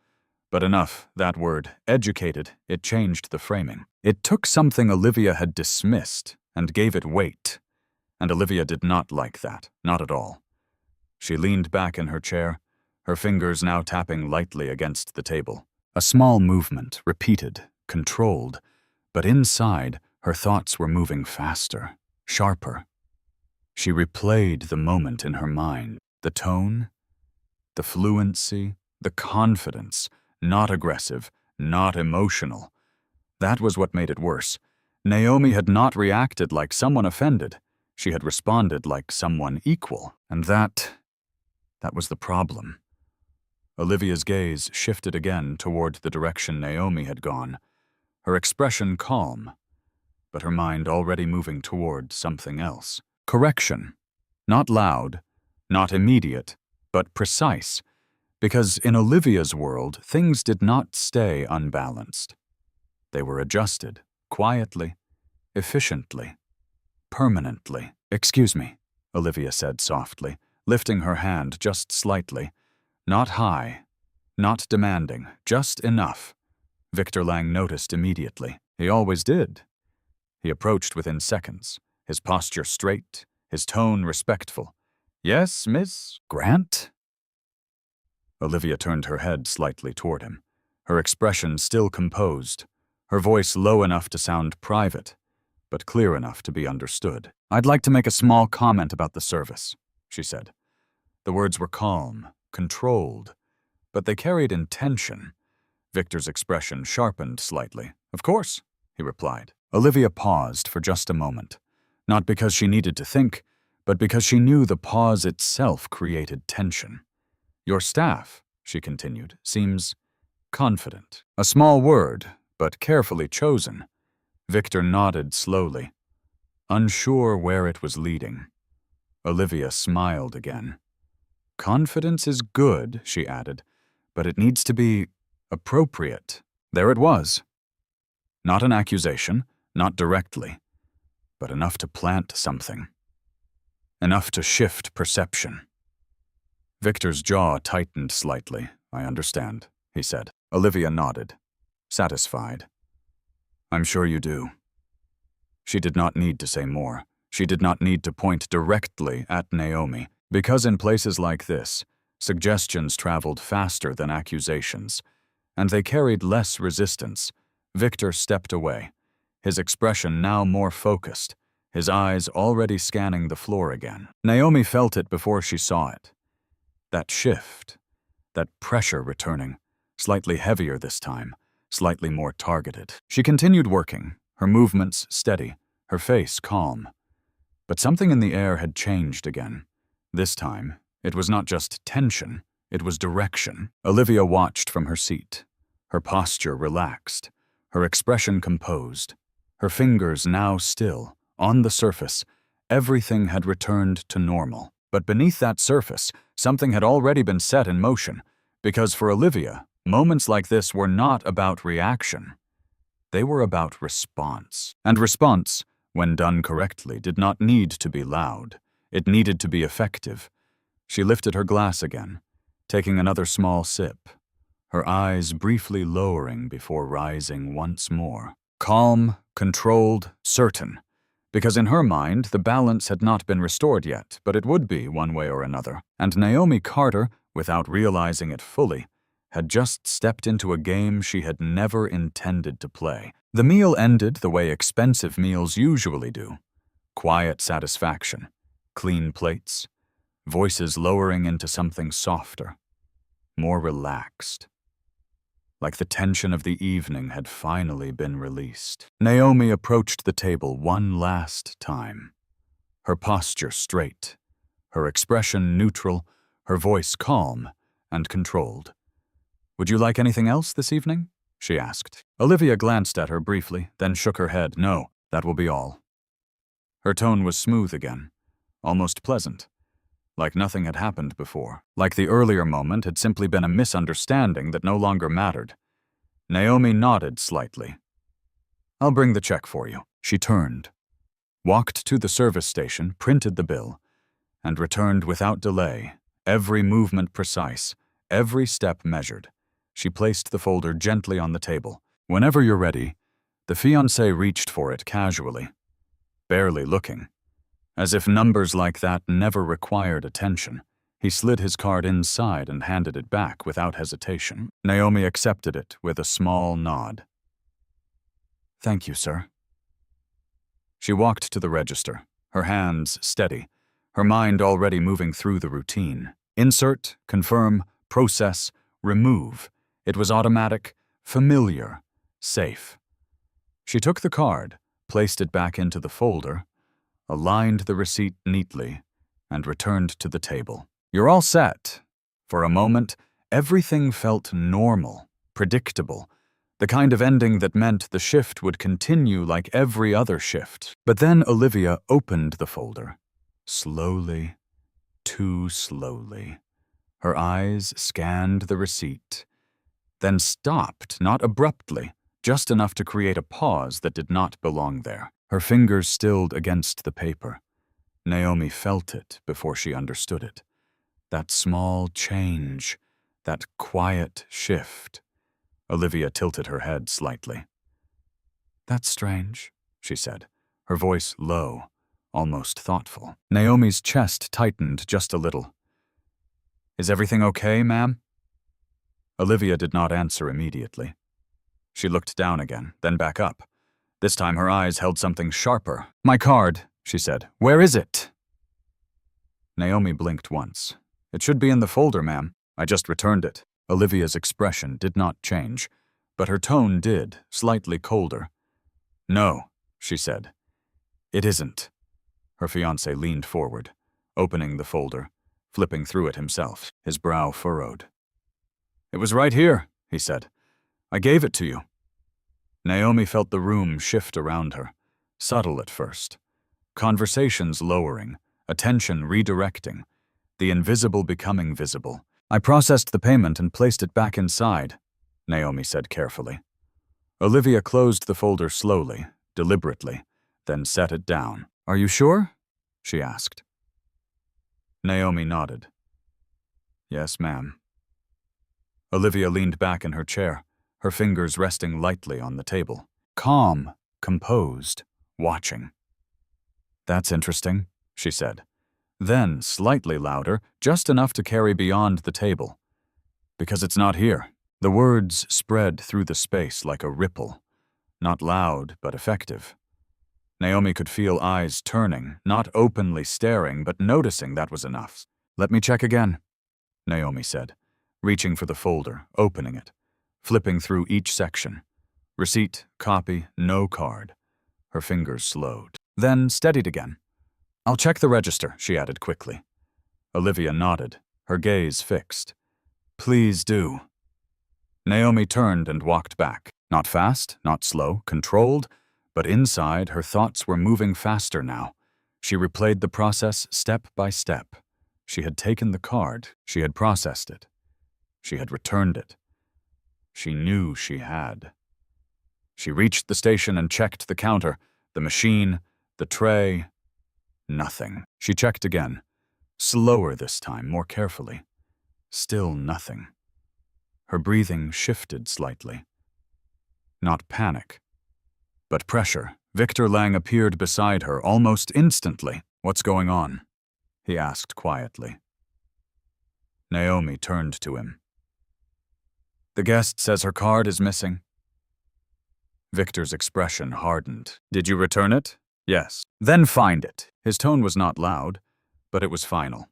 But enough, that word, educated, it changed the framing. It took something Olivia had dismissed and gave it weight. And Olivia did not like that, not at all. She leaned back in her chair, her fingers now tapping lightly against the table. A small movement, repeated, controlled, but inside, her thoughts were moving faster, sharper. She replayed the moment in her mind, the tone, the fluency, the confidence, not aggressive, not emotional. That was what made it worse. Naomi had not reacted like someone offended. She had responded like someone equal, and that was the problem. Olivia's gaze shifted again toward the direction Naomi had gone, her expression calm, but her mind already moving toward something else. Correction. Not loud, not immediate, but precise, because in Olivia's world, things did not stay unbalanced. They were adjusted, quietly, efficiently, permanently. "Excuse me," Olivia said softly, lifting her hand just slightly. Not high, not demanding, just enough. Victor Lang noticed immediately. He always did. He approached within seconds, his posture straight, his tone respectful. "Yes, Miss Grant?" Olivia turned her head slightly toward him, her expression still composed, her voice low enough to sound private, but clear enough to be understood. "I'd like to make a small comment about the service," she said. The words were calm, controlled, but they carried intention. Victor's expression sharpened slightly. "Of course," he replied. Olivia paused for just a moment, not because she needed to think, but because she knew the pause itself created tension. "Your staff," she continued, "seems confident." A small word, but carefully chosen. Victor nodded slowly, unsure where it was leading. Olivia smiled again. "Confidence is good," she added, "but it needs to be appropriate." There it was. Not an accusation, not directly, but enough to plant something. Enough to shift perception. Victor's jaw tightened slightly. "I understand," he said. Olivia nodded, satisfied. "I'm sure you do." She did not need to say more. She did not need to point directly at Naomi, because in places like this, suggestions traveled faster than accusations, and they carried less resistance. Victor stepped away, his expression now more focused, his eyes already scanning the floor again. Naomi felt it before she saw it. That shift, that pressure returning, slightly heavier this time, slightly more targeted. She continued working, her movements steady, her face calm. But something in the air had changed again. This time, it was not just tension, it was direction. Olivia watched from her seat, her posture relaxed, her expression composed, her fingers now still. On the surface, everything had returned to normal. But beneath that surface, something had already been set in motion, because for Olivia, moments like this were not about reaction. They were about response. And response, when done correctly, did not need to be loud. It needed to be effective. She lifted her glass again, taking another small sip, her eyes briefly lowering before rising once more. Calm, controlled, certain. Because in her mind, the balance had not been restored yet, but it would be one way or another. And Naomi Carter, without realizing it fully, had just stepped into a game she had never intended to play. The meal ended the way expensive meals usually do. Quiet satisfaction, clean plates, voices lowering into something softer, more relaxed. Like the tension of the evening had finally been released. Naomi approached the table one last time. Her posture straight, her expression neutral, her voice calm and controlled. "Would you like anything else this evening?" she asked. Olivia glanced at her briefly, then shook her head. "No, that will be all." Her tone was smooth again, almost pleasant. Like nothing had happened before. Like the earlier moment had simply been a misunderstanding that no longer mattered. Naomi nodded slightly. "I'll bring the check for you." She turned, walked to the service station, printed the bill, and returned without delay, every movement precise, every step measured. She placed the folder gently on the table. "Whenever you're ready," the fiancé reached for it casually, barely looking. As if numbers like that never required attention, he slid his card inside and handed it back without hesitation. Naomi accepted it with a small nod. "Thank you, sir." She walked to the register, her hands steady, her mind already moving through the routine. Insert, confirm, process, remove. It was automatic, familiar, safe. She took the card, placed it back into the folder, aligned the receipt neatly, and returned to the table. "You're all set." For a moment, everything felt normal, predictable, the kind of ending that meant the shift would continue like every other shift. But then Olivia opened the folder, slowly, too slowly. Her eyes scanned the receipt, then stopped, not abruptly, just enough to create a pause that did not belong there. Her fingers stilled against the paper. Naomi felt it before she understood it. That small change, that quiet shift. Olivia tilted her head slightly. "That's strange," she said, her voice low, almost thoughtful. Naomi's chest tightened just a little. "Is everything okay, ma'am?" Olivia did not answer immediately. She looked down again, then back up, This time her eyes held something sharper. "My card," she said. "Where is it?" Naomi blinked once. "It should be in the folder, ma'am. I just returned it." Olivia's expression did not change, but her tone did, slightly colder. "No," she said. "It isn't." Her fiancé leaned forward, opening the folder, flipping through it himself, his brow furrowed. "It was right here," he said. "I gave it to you." Naomi felt the room shift around her, subtle at first. Conversations lowering, attention redirecting, the invisible becoming visible. "I processed the payment and placed it back inside," Naomi said carefully. Olivia closed the folder slowly, deliberately, then set it down. "Are you sure?" she asked. Naomi nodded. "Yes, ma'am." Olivia leaned back in her chair, her fingers resting lightly on the table. Calm, composed, watching. "That's interesting," she said. Then, slightly louder, just enough to carry beyond the table. "Because it's not here." The words spread through the space like a ripple. Not loud, but effective. Naomi could feel eyes turning, not openly staring, but noticing that was enough. "Let me check again," Naomi said, reaching for the folder, opening it, flipping through each section. Receipt, copy, no card. Her fingers slowed, then steadied again. "I'll check the register," she added quickly. Olivia nodded, her gaze fixed. "Please do." Naomi turned and walked back. Not fast, not slow, controlled, but inside her thoughts were moving faster now. She replayed the process step by step. She had taken the card, she had processed it. She had returned it. She knew she had. She reached the station and checked the counter, the machine, the tray. Nothing. She checked again. Slower this time, more carefully. Still nothing. Her breathing shifted slightly. Not panic, but pressure. Victor Lang appeared beside her almost instantly. "What's going on?" he asked quietly. Naomi turned to him. "The guest says her card is missing." Victor's expression hardened. "Did you return it?" "Yes." "Then find it." His tone was not loud, but it was final.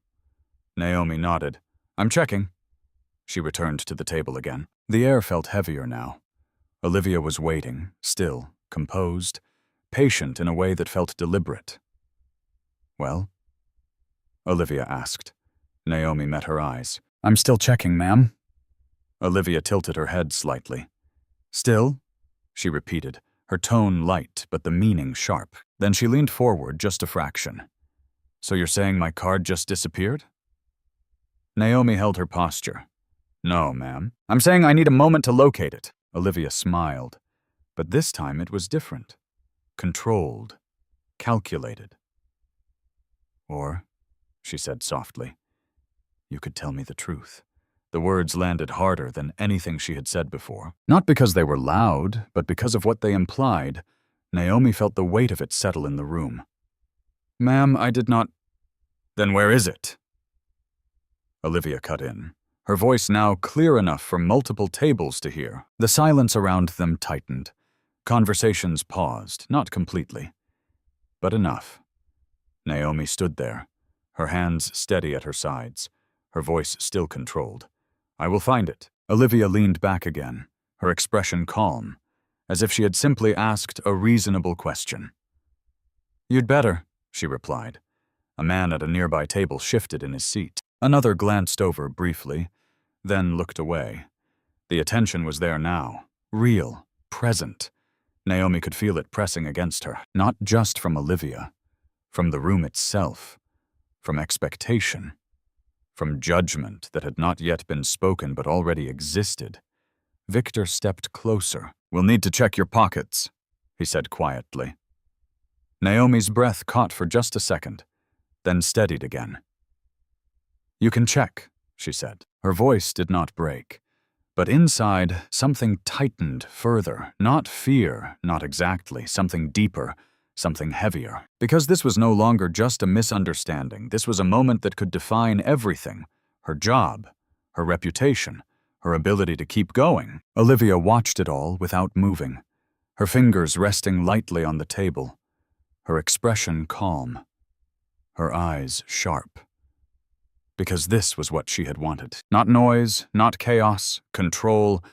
Naomi nodded. "I'm checking." She returned to the table again. The air felt heavier now. Olivia was waiting, still, composed, patient in a way that felt deliberate. "Well?" Olivia asked. Naomi met her eyes. "I'm still checking, ma'am." Olivia tilted her head slightly. "Still?" she repeated, her tone light but the meaning sharp. Then she leaned forward just a fraction. "So you're saying my card just disappeared?" Naomi held her posture. "No, ma'am. I'm saying I need a moment to locate it." Olivia smiled, but this time it was different. Controlled. Calculated. "Or," she said softly, "you could tell me the truth." The words landed harder than anything she had said before. Not because they were loud, but because of what they implied. Naomi felt the weight of it settle in the room. "Ma'am, I did not—" "Then where is it?" Olivia cut in, her voice now clear enough for multiple tables to hear. The silence around them tightened. Conversations paused, not completely, but enough. Naomi stood there, her hands steady at her sides, her voice still controlled. "I will find it." Olivia leaned back again, her expression calm, as if she had simply asked a reasonable question. "You'd better," she replied. A man at a nearby table shifted in his seat. Another glanced over briefly, then looked away. The attention was there now, real, present. Naomi could feel it pressing against her, not just from Olivia, from the room itself, from expectation, from judgment that had not yet been spoken but already existed. Victor stepped closer. "We'll need to check your pockets," he said quietly. Naomi's breath caught for just a second, then steadied again. "You can check," she said. Her voice did not break, but inside something tightened further, not fear, not exactly, something deeper, something heavier. Because this was no longer just a misunderstanding, this was a moment that could define everything: her job, her reputation, her ability to keep going. Olivia watched it all without moving. her fingers resting lightly on the table, her expression calm, her eyes sharp. Because this was what she had wanted. Not noise, not chaos, control,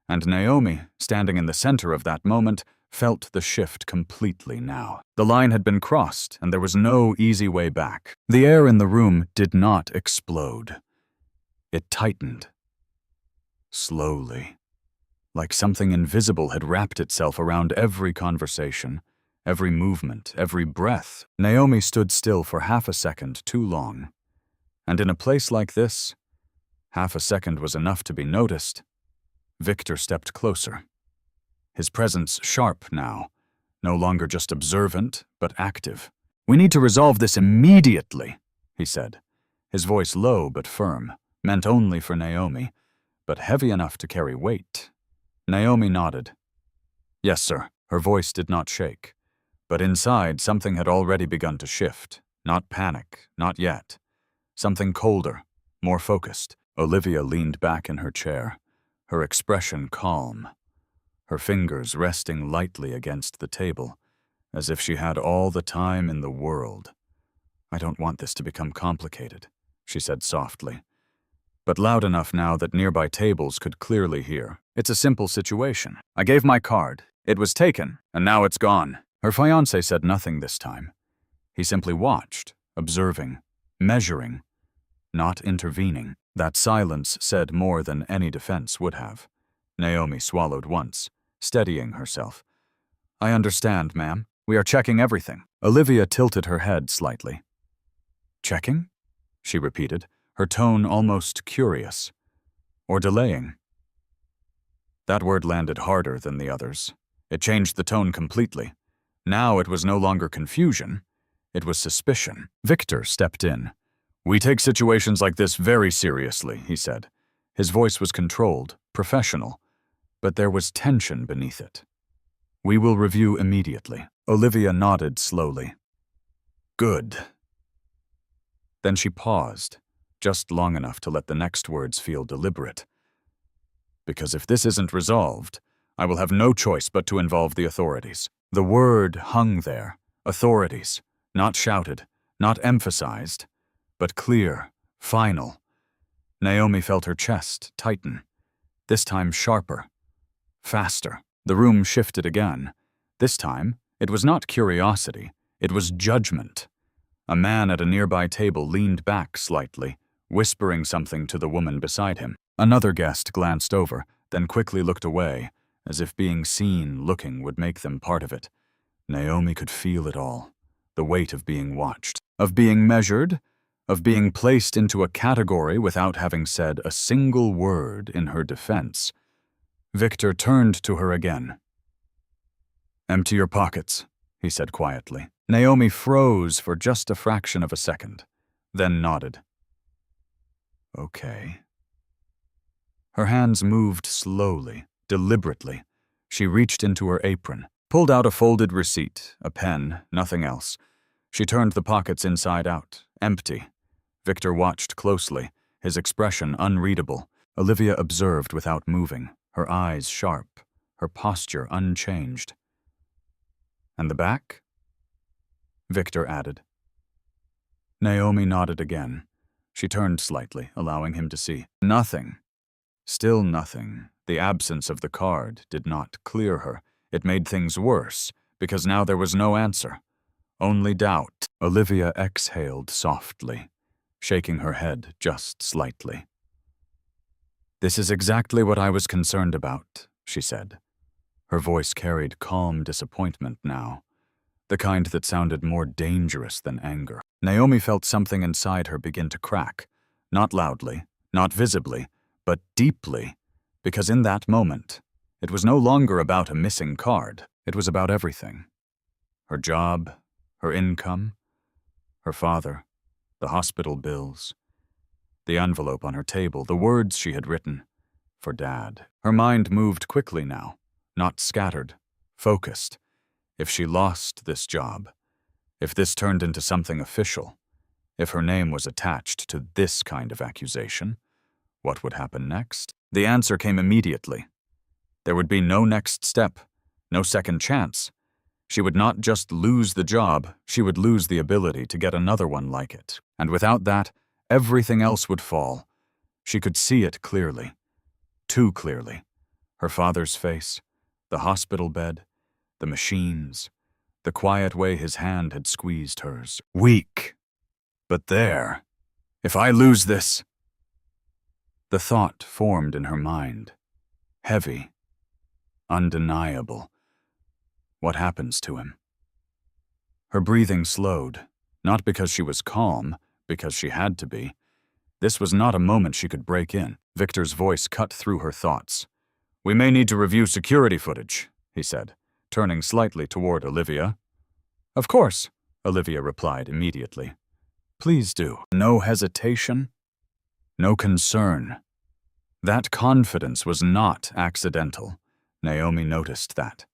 and Naomi, standing in the center of that moment, felt the shift completely now. The line had been crossed, and there was no easy way back. The air in the room did not explode. It tightened. Slowly. Like something invisible had wrapped itself around every conversation, every movement, every breath. Naomi stood still for half a second too long. And in a place like this, half a second was enough to be noticed. Victor stepped closer. His presence sharp now, no longer just observant, but active. "We need to resolve this immediately," he said, his voice low but firm, meant only for Naomi, but heavy enough to carry weight. Naomi nodded. "Yes, sir." Her voice did not shake, but inside something had already begun to shift. Not panic, not yet. Something colder, more focused. Olivia leaned back in her chair, her expression calm, her fingers resting lightly against the table, as if she had all the time in the world. "I don't want this to become complicated," she said softly, but loud enough now that nearby tables could clearly hear. "It's a simple situation. I gave my card. It was taken, and now it's gone." Her fiancé said nothing this time. He simply watched, observing, measuring, not intervening. That silence said more than any defense would have. Naomi swallowed once, steadying herself. "I understand, ma'am. We are checking everything." Olivia tilted her head slightly. "Checking?" she repeated, her tone almost curious. "Or delaying?" That word landed harder than the others. It changed the tone completely. Now it was no longer confusion. It was suspicion. Victor stepped in. "We take situations like this very seriously," he said. His voice was controlled, professional, but there was tension beneath it. "We will review immediately." Olivia nodded slowly. "Good." Then she paused, just long enough to let the next words feel deliberate. "Because if this isn't resolved, I will have no choice but to involve the authorities." The word hung there. Authorities. Not shouted, not emphasized, but clear, final. Naomi felt her chest tighten, this time sharper, faster. The room shifted again. This time, it was not curiosity, it was judgment. A man at a nearby table leaned back slightly, whispering something to the woman beside him. Another guest glanced over, then quickly looked away, as if being seen looking would make them part of it. Naomi could feel it all. The weight of being watched, of being measured, of being placed into a category without having said a single word in her defense. Victor turned to her again. "Empty your pockets," he said quietly. Naomi froze for just a fraction of a second, then nodded. "Okay." Her hands moved slowly, deliberately. She reached into her apron, pulled out a folded receipt, a pen, nothing else. She turned the pockets inside out, empty. Victor watched closely, his expression unreadable. Olivia observed without moving, her eyes sharp, her posture unchanged. "And the back?" Victor added. Naomi nodded again. She turned slightly, allowing him to see. Nothing. Still nothing. The absence of the card did not clear her. It made things worse, because now there was no answer. Only doubt. Olivia exhaled softly, shaking her head just slightly. "This is exactly what I was concerned about," she said. Her voice carried calm disappointment now, the kind that sounded more dangerous than anger. Naomi felt something inside her begin to crack, not loudly, not visibly, but deeply, because in that moment, it was no longer about a missing card. It was about everything. Her job, her income, her father, the hospital bills, the envelope on her table, the words she had written, for Dad. Her mind moved quickly now, not scattered, focused. If she lost this job, if this turned into something official, if her name was attached to this kind of accusation, what would happen next? The answer came immediately. There would be no next step, No second chance. She would not just lose the job, she would lose the ability to get another one like it. And without that, everything else would fall. She could see it clearly. Too clearly. Her father's face, the hospital bed, the machines, the quiet way his hand had squeezed hers. Weak. But there. If I lose this... The thought formed in her mind. Heavy. Undeniable. What happens to him? Her breathing slowed, not because she was calm, because she had to be. This was not a moment she could break in. Victor's voice cut through her thoughts. "We may need to review security footage," he said, turning slightly toward Olivia. "Of course," Olivia replied immediately. "Please do." No hesitation, no concern. That confidence was not accidental. Naomi noticed that.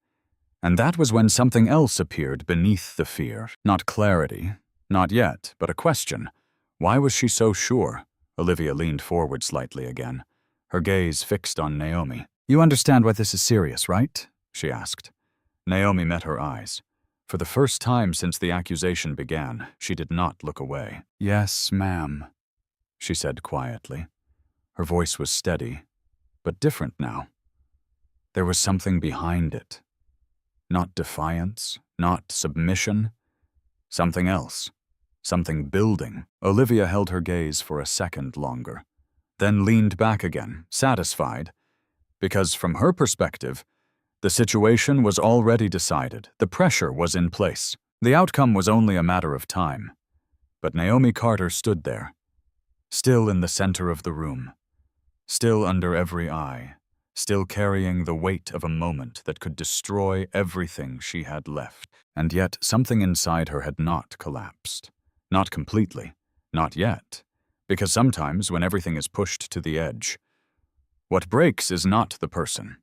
And that was when something else appeared beneath the fear. Not clarity, not yet, but a question. Why was she so sure? Olivia leaned forward slightly again, her gaze fixed on Naomi. "You understand why this is serious, right?" she asked. Naomi met her eyes. For the first time since the accusation began, she did not look away. "Yes, ma'am," she said quietly. Her voice was steady, but different now. There was something behind it. Not defiance, not submission. Something else. Something building. Olivia held her gaze for a second longer, then leaned back again, satisfied, because from her perspective, the situation was already decided. The pressure was in place. The outcome was only a matter of time. But Naomi Carter stood there, still in the center of the room, still under every eye, still carrying the weight of a moment that could destroy everything she had left. And yet something inside her had not collapsed. Not completely. Not yet. Because sometimes when everything is pushed to the edge, what breaks is not the person.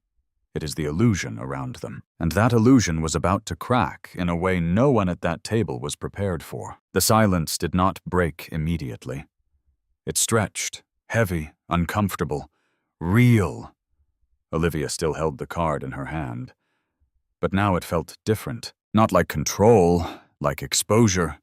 It is the illusion around them. And that illusion was about to crack in a way no one at that table was prepared for. The silence did not break immediately. It stretched, heavy, uncomfortable, real. Olivia still held the card in her hand. But now it felt different. Not like control, like exposure.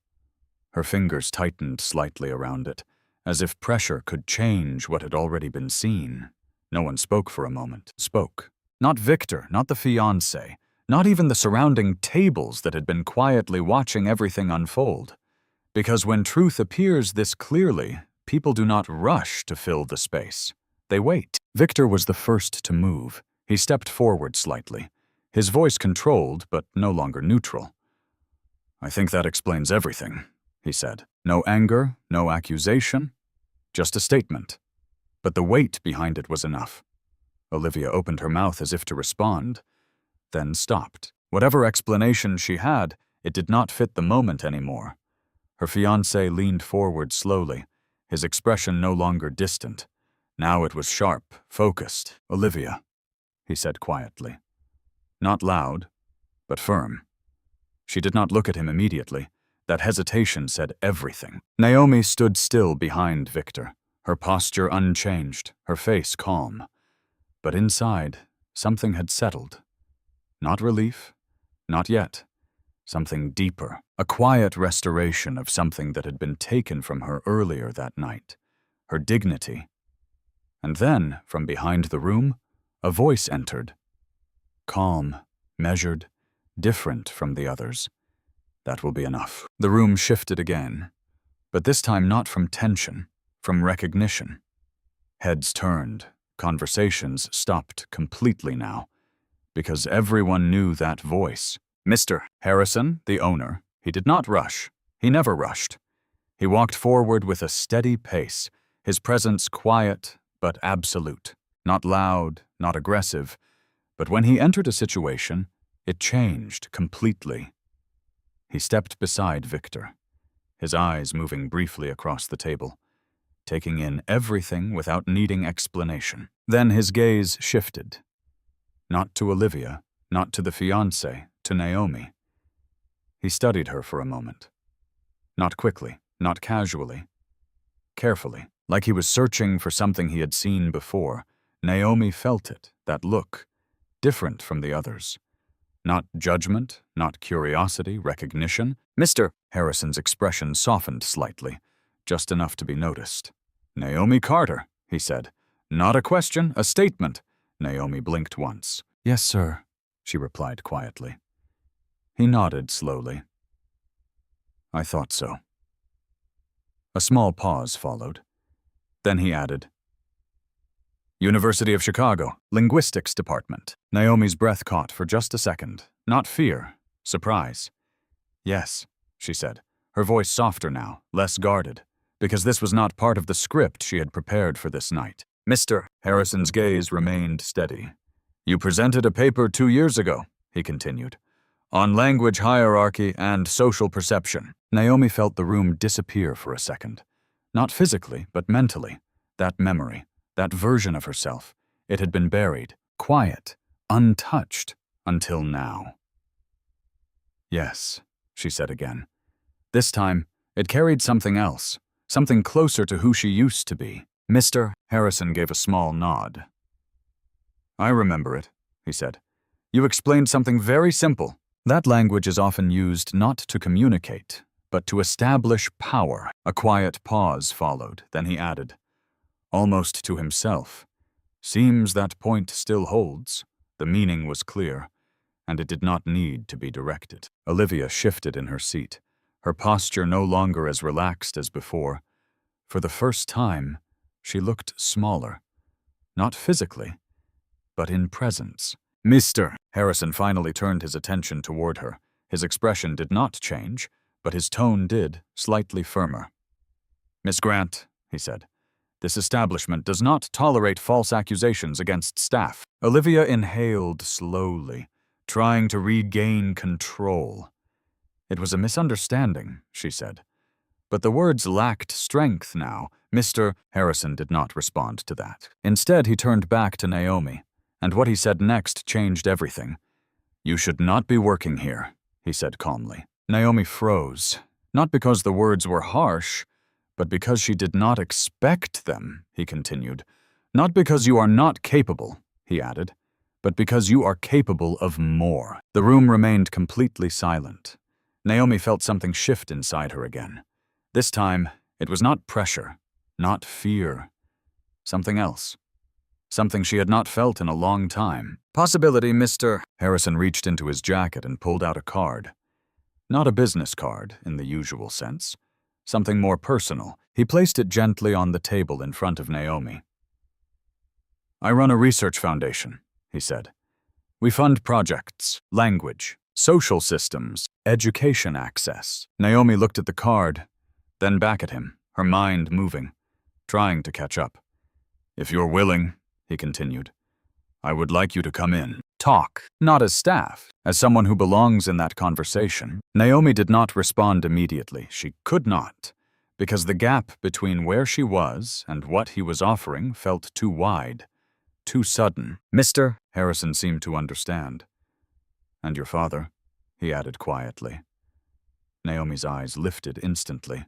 Her fingers tightened slightly around it, as if pressure could change what had already been seen. No one spoke for a moment. Spoke. Not Victor, not the fiancé, not even the surrounding tables that had been quietly watching everything unfold. Because when truth appears this clearly, people do not rush to fill the space. They wait. Victor was the first to move. He stepped forward slightly, his voice controlled but no longer neutral. "I think that explains everything," he said. No anger, no accusation, just a statement. But the weight behind it was enough. Olivia opened her mouth as if to respond, then stopped. Whatever explanation she had, it did not fit the moment anymore. Her fiancé leaned forward slowly, his expression no longer distant. Now it was sharp, focused. "Olivia," he said quietly. Not loud, but firm. She did not look at him immediately. That hesitation said everything. Naomi stood still behind Victor, her posture unchanged, her face calm. But inside, something had settled. Not relief, not yet. Something deeper, a quiet restoration of something that had been taken from her earlier that night. Her dignity. And then, from behind the room, a voice entered. Calm, measured, different from the others. "That will be enough." The room shifted again, but this time not from tension, from recognition. Heads turned, conversations stopped completely now, because everyone knew that voice. Mr. Harrison, the owner, he did not rush. He never rushed. He walked forward with a steady pace, his presence quiet but absolute. Not loud, not aggressive, but when he entered a situation, it changed completely. He stepped beside Victor, his eyes moving briefly across the table, taking in everything without needing explanation. Then his gaze shifted. Not to Olivia, not to the fiancé, to Naomi. He studied her for a moment. Not quickly, not casually. Carefully, like he was searching for something he had seen before. Naomi felt it, that look, different from the others. Not judgment, not curiosity, recognition. Mr. Harrison's expression softened slightly, just enough to be noticed. Naomi Carter, he said. Not a question, a statement. Naomi blinked once. Yes, sir, she replied quietly. He nodded slowly. I thought so. A small pause followed. Then he added, University of Chicago, Linguistics Department. Naomi's breath caught for just a second. Not fear, surprise. Yes, she said, her voice softer now, less guarded, because this was not part of the script she had prepared for this night. Mr. Harrison's gaze remained steady. You presented a paper 2 years ago, he continued, on language hierarchy and social perception. Naomi felt the room disappear for a second. Not physically, but mentally. That memory, that version of herself, it had been buried, quiet, untouched, until now. Yes, she said again. This time, it carried something else, something closer to who she used to be. Mr. Harrison gave a small nod. I remember it, he said. You explained something very simple. That language is often used not to communicate, but to establish power. A quiet pause followed, then he added, almost to himself, seems that point still holds. The meaning was clear, and it did not need to be directed. Olivia shifted in her seat, her posture no longer as relaxed as before. For the first time, she looked smaller, not physically, but in presence. Mr. Harrison finally turned his attention toward her. His expression did not change, but his tone did, slightly firmer. Miss Grant, he said, this establishment does not tolerate false accusations against staff. Olivia inhaled slowly, trying to regain control. It was a misunderstanding, she said. But the words lacked strength now. Mr. Harrison did not respond to that. Instead, he turned back to Naomi, and what he said next changed everything. You should not be working here, he said calmly. Naomi froze, not because the words were harsh, but because she did not expect them, he continued. Not because you are not capable, he added, but because you are capable of more. The room remained completely silent. Naomi felt something shift inside her again. This time, it was not pressure, not fear. Something else. Something she had not felt in a long time. Possibility, Mr. Harrison reached into his jacket and pulled out a card. Not a business card, in the usual sense. Something more personal. He placed it gently on the table in front of Naomi. I run a research foundation, he said. We fund projects, language, social systems, education access. Naomi looked at the card, then back at him, her mind moving, trying to catch up. If you're willing, he continued, I would like you to come in. Talk, not as staff, as someone who belongs in that conversation. Naomi did not respond immediately. She could not, because the gap between where she was and what he was offering felt too wide, too sudden. Mr. Harrison seemed to understand. And your father, he added quietly. Naomi's eyes lifted instantly.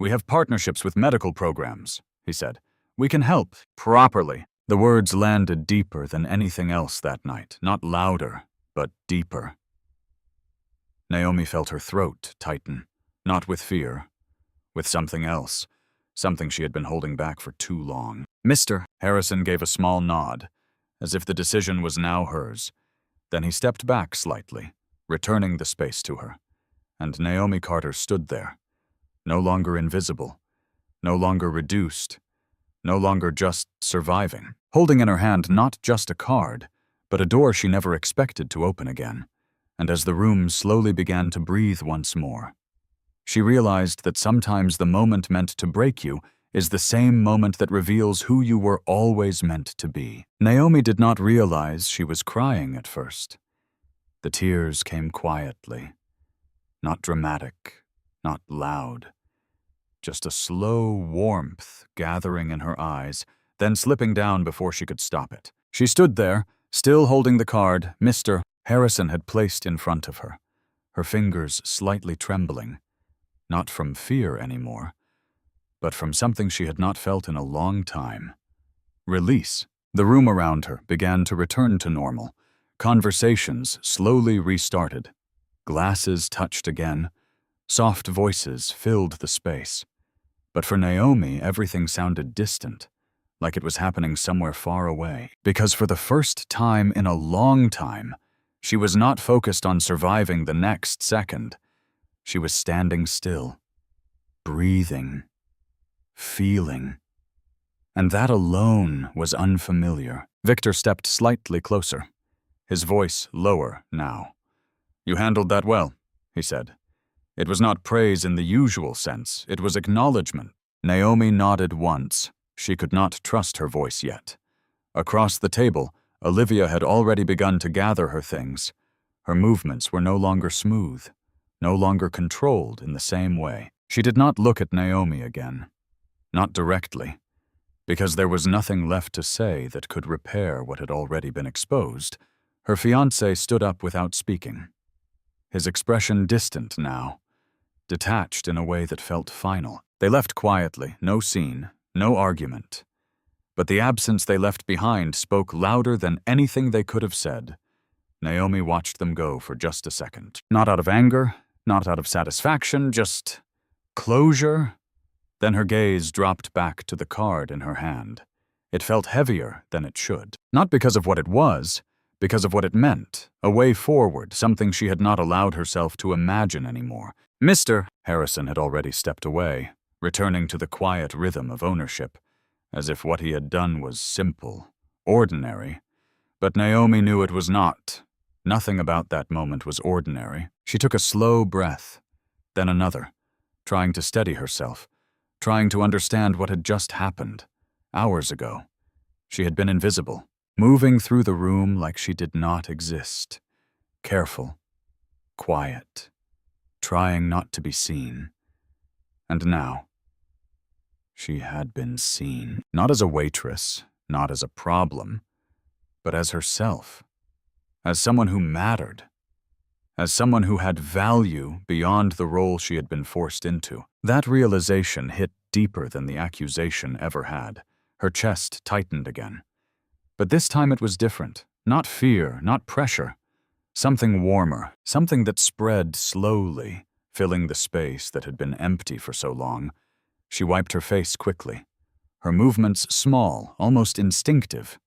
We have partnerships with medical programs, he said. We can help properly. The words landed deeper than anything else that night, not louder, but deeper. Naomi felt her throat tighten, not with fear, with something else, something she had been holding back for too long. Mr. Harrison gave a small nod, as if the decision was now hers. Then he stepped back slightly, returning the space to her, and Naomi Carter stood there, no longer invisible, no longer reduced, no longer just surviving, holding in her hand not just a card, but a door she never expected to open again. And as the room slowly began to breathe once more, she realized that sometimes the moment meant to break you is the same moment that reveals who you were always meant to be. Naomi did not realize she was crying at first. The tears came quietly, not dramatic, not loud. Just a slow warmth gathering in her eyes, then slipping down before she could stop it. She stood there, still holding the card Mr. Harrison had placed in front of her, her fingers slightly trembling, not from fear anymore, but from something she had not felt in a long time. Release. The room around her began to return to normal, Conversations slowly restarted. Glasses touched again. Soft voices filled the space. But for Naomi, everything sounded distant, like it was happening somewhere far away. Because for the first time in a long time, she was not focused on surviving the next second. She was standing still, breathing, feeling. And that alone was unfamiliar. Victor stepped slightly closer, his voice lower now. "You handled that well," he said. It was not praise in the usual sense, it was acknowledgement. Naomi nodded once. She could not trust her voice yet. Across the table, Olivia had already begun to gather her things. Her movements were no longer smooth, no longer controlled in the same way. She did not look at Naomi again. Not directly, because there was nothing left to say that could repair what had already been exposed. Her fiancé stood up without speaking. His expression distant now, detached in a way that felt final. They left quietly, no scene, no argument. But the absence they left behind spoke louder than anything they could have said. Naomi watched them go for just a second. Not out of anger, not out of satisfaction, just closure. Then her gaze dropped back to the card in her hand. It felt heavier than it should. Not because of what it was, because of what it meant. A way forward, something she had not allowed herself to imagine anymore. "Mr." Harrison had already stepped away, returning to the quiet rhythm of ownership, as if what he had done was simple, ordinary. But Naomi knew it was not. Nothing about that moment was ordinary. She took a slow breath, then another, trying to steady herself, trying to understand what had just happened. Hours ago, she had been invisible, moving through the room like she did not exist. Careful, quiet, trying not to be seen. And now, she had been seen, not as a waitress, not as a problem, but as herself, as someone who mattered, as someone who had value beyond the role she had been forced into. That realization hit deeper than the accusation ever had. Her chest tightened again. But this time it was different. Not fear, not pressure. Something warmer, something that spread slowly, filling the space that had been empty for so long. She wiped her face quickly, her movements small, almost instinctive,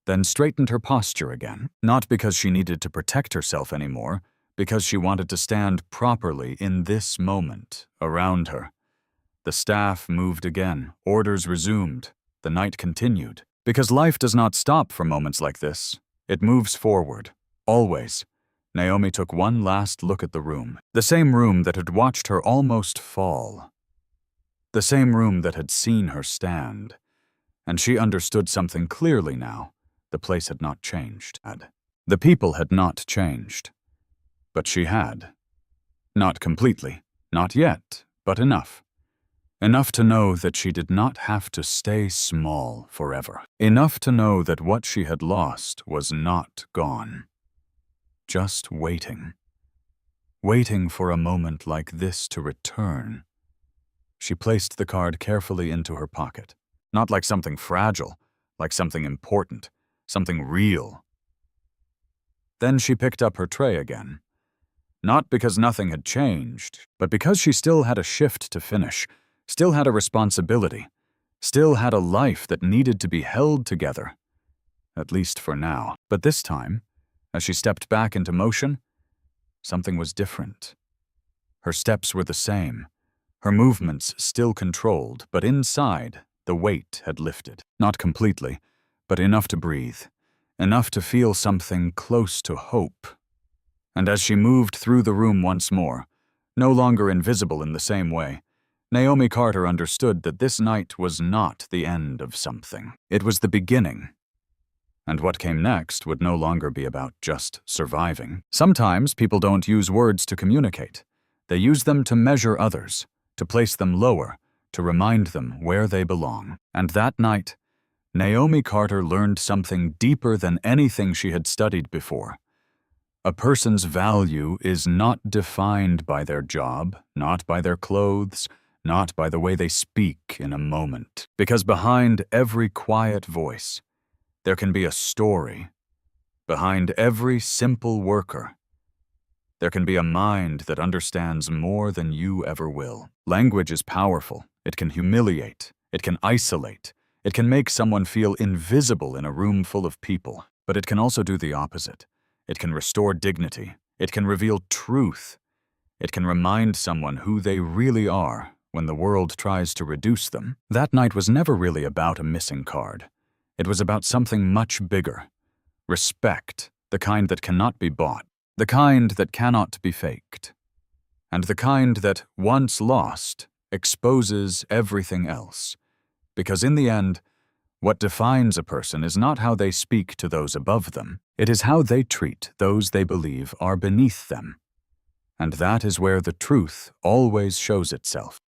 then straightened her posture again, not because she needed to protect herself anymore, because she wanted to stand properly in this moment, around her. The staff moved again, orders resumed, the night continued. Because life does not stop for moments like this. It moves forward, always. Naomi took one last look at the room that had watched her almost fall. The same room that had seen her stand. And she understood something clearly now. The place had not changed. The people had not changed. But she had. Not completely, not yet, but enough. Enough to know that she did not have to stay small forever. Enough to know that what she had lost was not gone. Just waiting. Waiting for a moment like this to return. She placed the card carefully into her pocket. Not like something fragile, like something important, something real. Then she picked up her tray again. Not because nothing had changed, but because she still had a shift to finish, still had a responsibility, still had a life that needed to be held together. At least for now. But this time, as she stepped back into motion, something was different. Her steps were the same, her movements still controlled, but inside, the weight had lifted. Not completely, but enough to breathe, enough to feel something close to hope. And as she moved through the room once more, no longer invisible in the same way, Naomi Carter understood that this night was not the end of something. It was the beginning. And what came next would no longer be about just surviving. Sometimes people don't use words to communicate. They use them to measure others, to place them lower, to remind them where they belong. And that night, Naomi Carter learned something deeper than anything she had studied before. A person's value is not defined by their job, not by their clothes, not by the way they speak in a moment. Because behind every quiet voice, there can be a story. Behind every simple worker, there can be a mind that understands more than you ever will. Language is powerful. It can humiliate. It can isolate. It can make someone feel invisible in a room full of people. But it can also do the opposite. It can restore dignity. It can reveal truth. It can remind someone who they really are when the world tries to reduce them. That night was never really about a missing card. It was about something much bigger. Respect, the kind that cannot be bought. The kind that cannot be faked. And the kind that, once lost, exposes everything else. Because in the end, what defines a person is not how they speak to those above them. It is how they treat those they believe are beneath them. And that is where the truth always shows itself.